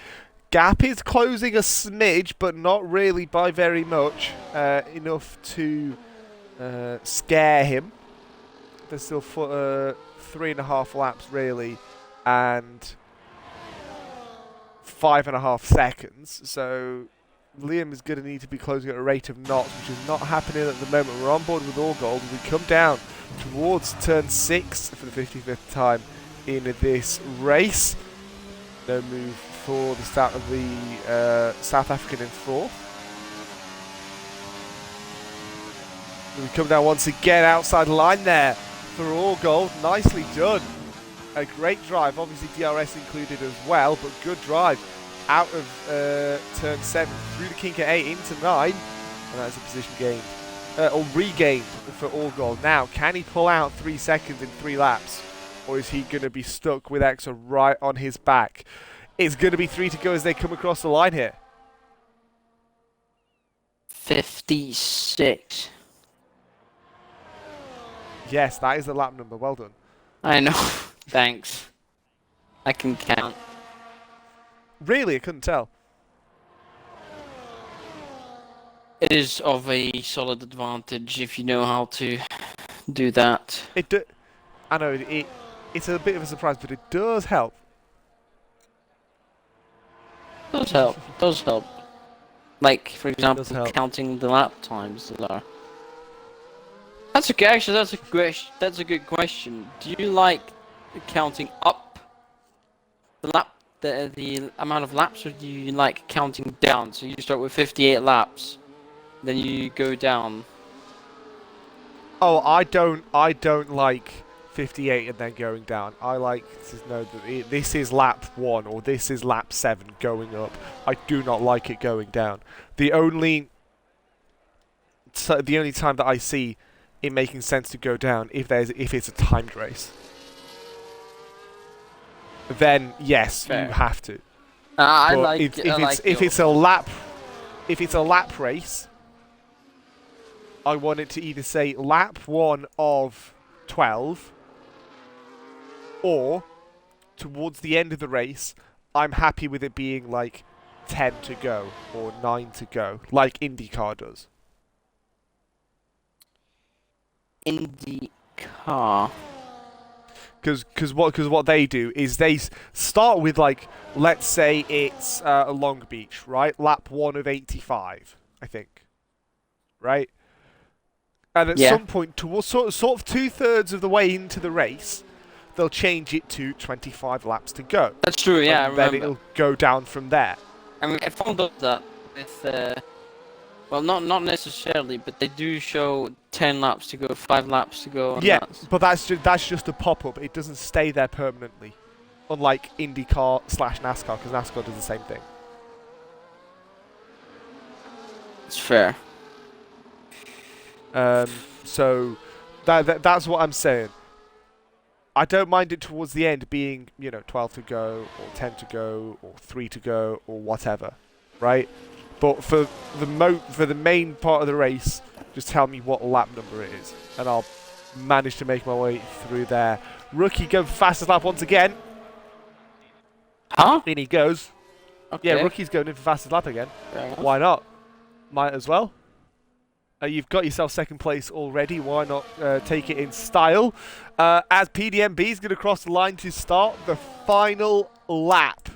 gap is closing a smidge, but not really by very much. Enough to scare him. There's still 3.5 laps really, and 5.5 seconds. So Liam is going to need to be closing at a rate of knots, which is not happening at the moment. We're on board with all gold. We come down towards turn 6 for the 55th time in this race. No move for the start of the South African in 4th. We come down once again outside line there for all gold. Nicely done. A great drive, obviously DRS included as well, but good drive out of turn 7 through the kink at 8 into 9, and that is a position gained or regained for all gold. Now, can he pull out 3 seconds in 3 laps, or is he going to be stuck with EXO right on his back? It's going to be 3 to go as they come across the line here. 56. Yes, that is the lap number. Well done. I know. Thanks. I can count. Really, I couldn't tell. It is of a solid advantage if you know how to do that. I know it's a bit of a surprise, but it does help. Does help. Does help. Like, for example, help. counting the lap times that are. That's okay. Actually, that's a good question. Do you like counting up the amount of laps, or do you like counting down? So you start with 58 laps, then you go down. Oh, I don't like 58 and then going down. I like to know that this is lap 1 or this is lap 7 going up. I do not like it going down. The only time that I see it making sense to go down if it's a timed race. Then yes, Fair. you have to. If it's a lap race, I want it to either say lap 1 of 12, or towards the end of the race, I'm happy with it being like 10 to go or 9 to go, like IndyCar does. IndyCar. Because what they do is they start with, like, let's say it's Long Beach, right? Lap 1 of 85, I think. Right? And at some point, towards sort of 2/3 of the way into the race, they'll change it to 25 laps to go. That's true, yeah, and then it'll go down from there. I mean, I found out that with, well, not necessarily, but they do show 10 laps to go, 5 laps to go. Yeah, but that's just a pop-up. It doesn't stay there permanently. Unlike IndyCar/NASCAR, because NASCAR does the same thing. It's fair. So that's what I'm saying. I don't mind it towards the end being, 12 to go, or 10 to go, or 3 to go, or whatever, right? But for the main part of the race, just tell me what lap number it is, and I'll manage to make my way through there. Rookie going for fastest lap once again. Huh? In he goes. Okay. Yeah, Rookie's going in for fastest lap again. Why not? Might as well. You've got yourself second place already. Why not take it in style? As PDMB is going to cross the line to start the final lap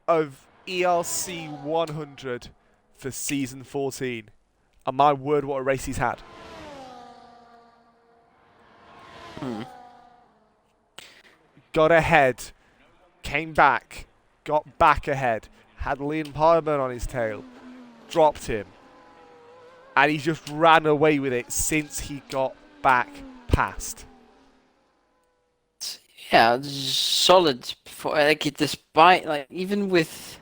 of ERC 100 for season 14. And my word, what a race he's had. Got ahead, came back, got back ahead, had Liam Parman on his tail, dropped him, and he just ran away with it since he got back past. Yeah, solid. Despite even with,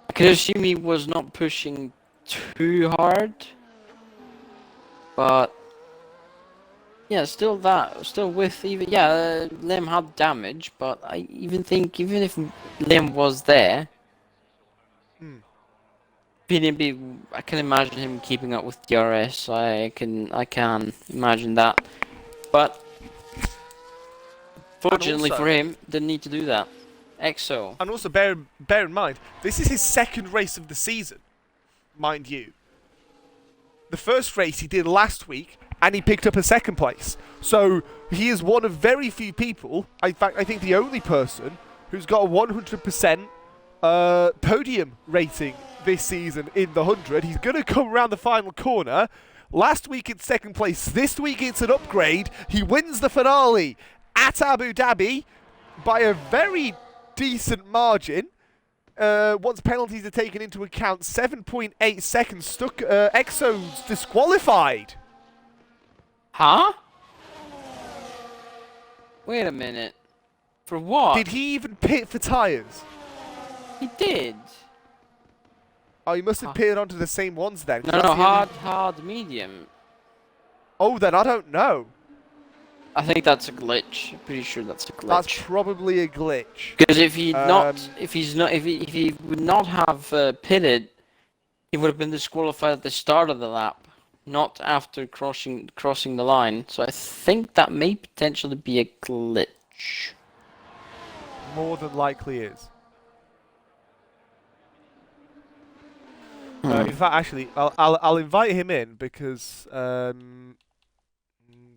I can assume he was not pushing too hard, but yeah, still with Liam had damage, but I even think even if Liam was there, I can imagine him keeping up with DRS. I can imagine that, but fortunately for him, didn't need to do that. EXO. And also bear in mind, this is his second race of the season, mind you. The first race he did last week, and he picked up a second place. So he is one of very few people, in fact I think the only person, who's got a 100% podium rating this season in the 100. He's going to come around the final corner. Last week it's second place, this week it's an upgrade. He wins the finale at Abu Dhabi by a very decent margin. Once penalties are taken into account, 7.8 seconds stuck. EXO's disqualified. Huh? Wait a minute. For what? Did he even pit for tyres? He did. Oh, he must have pitted onto the same ones then. No, hard, medium. Oh, then I don't know. I think that's a glitch. Pretty sure that's a glitch. That's probably a glitch. Because if he would not have pitted, he would have been disqualified at the start of the lap, not after crossing the line. So I think that may potentially be a glitch. More than likely is. In fact, actually, I'll invite him in because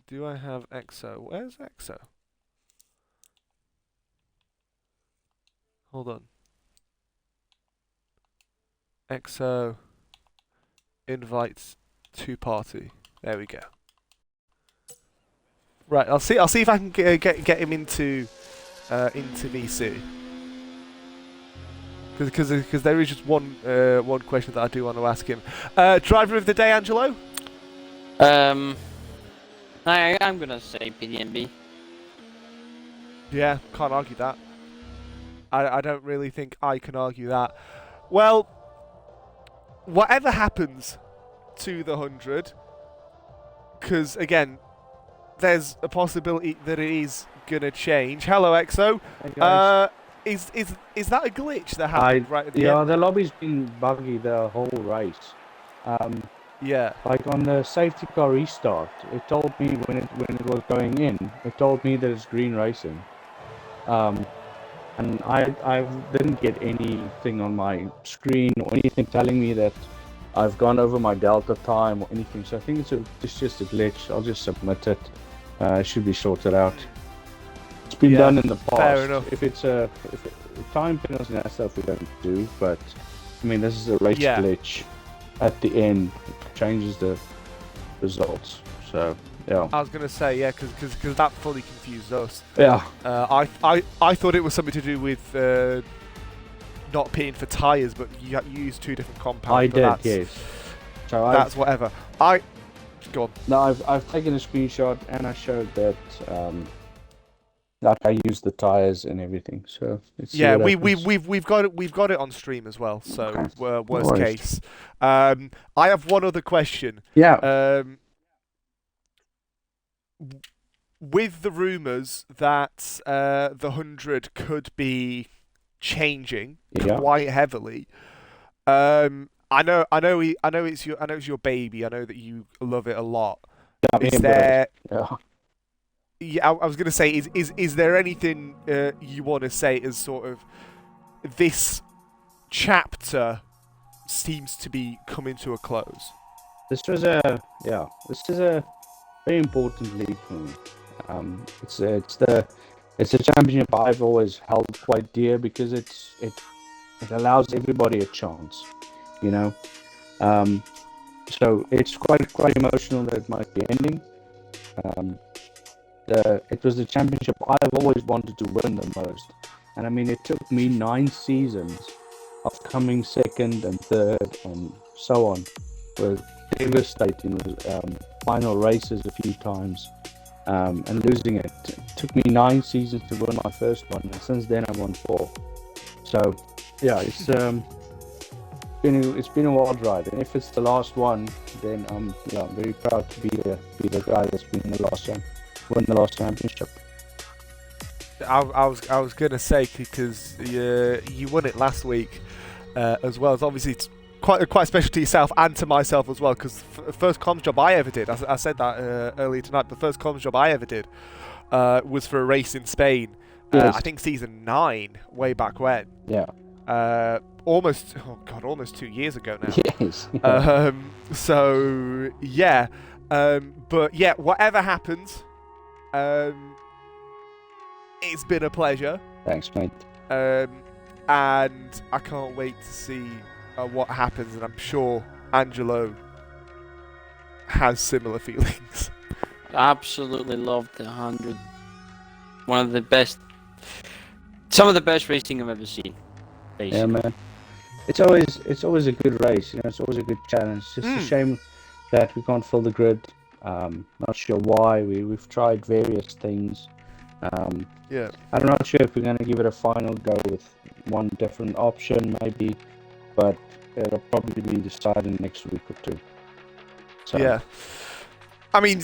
do I have EXO? Where's EXO? Hold on. EXO invites to party. There we go. Right, I'll see if I can get him into VC. Because there is just one question that I do want to ask him. Driver of the day, Angelo? I'm gonna say PDMB. Yeah, can't argue that. I don't really think I can argue that. Well, whatever happens to the 100, because again, there's a possibility that it is gonna change. Hello, EXO. Hey guys. Is that a glitch that happened right at the end? Yeah, the lobby's been buggy the whole race. Yeah. Like on the safety car restart, it told me when it was going in, it told me that it's green racing. And I didn't get anything on my screen or anything telling me that I've gone over my delta time or anything. So I think it's just a glitch. I'll just submit it. It should be sorted out. It's been done in the past. Fair enough. If time penalties and that stuff we don't do, but I mean this is a race glitch. At the end, it changes the results. So yeah. I was gonna say because that fully confused us. Yeah. I thought it was something to do with not paying for tyres, but you used two different compounds. I did, yes. So that's whatever. Go on. No, I've taken a screenshot and I showed that that I used the tires and everything. So we've got it on stream as well. So okay. Worst case. I have one other question. Yeah. With the rumours that the 100 could be changing quite heavily, I know it's your baby. I know that you love it a lot. Yeah, is there? Yeah. Yeah, I was going to say, is there anything you want to say as sort of this chapter seems to be coming to a close? This is a very important league for me. It's a championship I've always held quite dear because it allows everybody a chance, you know. So it's quite emotional that it might be ending. It was the championship I've always wanted to win the most, and I mean it took me 9 seasons of coming second and third and so on, with devastating final races a few times, and losing it. It took me 9 seasons to win my first one, and since then I won 4. So yeah, it's been a wild ride, and if it's the last one, then I'm very proud to be the guy that's been won the last championship. I was gonna say, because you won it last week as well. Obviously, it's quite special to yourself and to myself as well. Because first comms job I ever did, I said that earlier tonight. The first comms job I ever did was for a race in Spain. Yes. I think season 9, way back when. Yeah. Almost 2 years ago now. Yes. So yeah, but yeah, whatever happens, it's been a pleasure. Thanks, mate. And I can't wait to see what happens, and I'm sure Angelo has similar feelings. Absolutely loved the 100. One of the best, some of the best racing I've ever seen. Basically. Yeah, man. It's always a good race. It's always a good challenge. It's just a shame that we can't fill the grid. Not sure why. We've tried various things. Yeah. I'm not sure if we're going to give it a final go with one different option, maybe, but it'll probably be decided next week or 2. So. Yeah. I mean,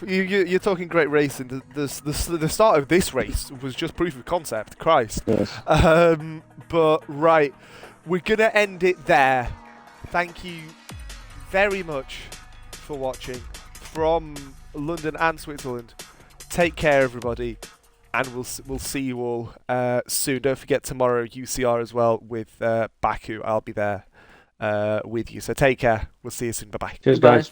you're talking great racing. The start of this race was just proof of concept. Christ. Yes. But right, we're gonna end it there. Thank you very much for watching from London and Switzerland. Take care, everybody, and we'll see you all soon. Don't forget tomorrow UCR as well with Baku. I'll be there with you. So take care. We'll see you soon. Bye bye. Cheers, guys.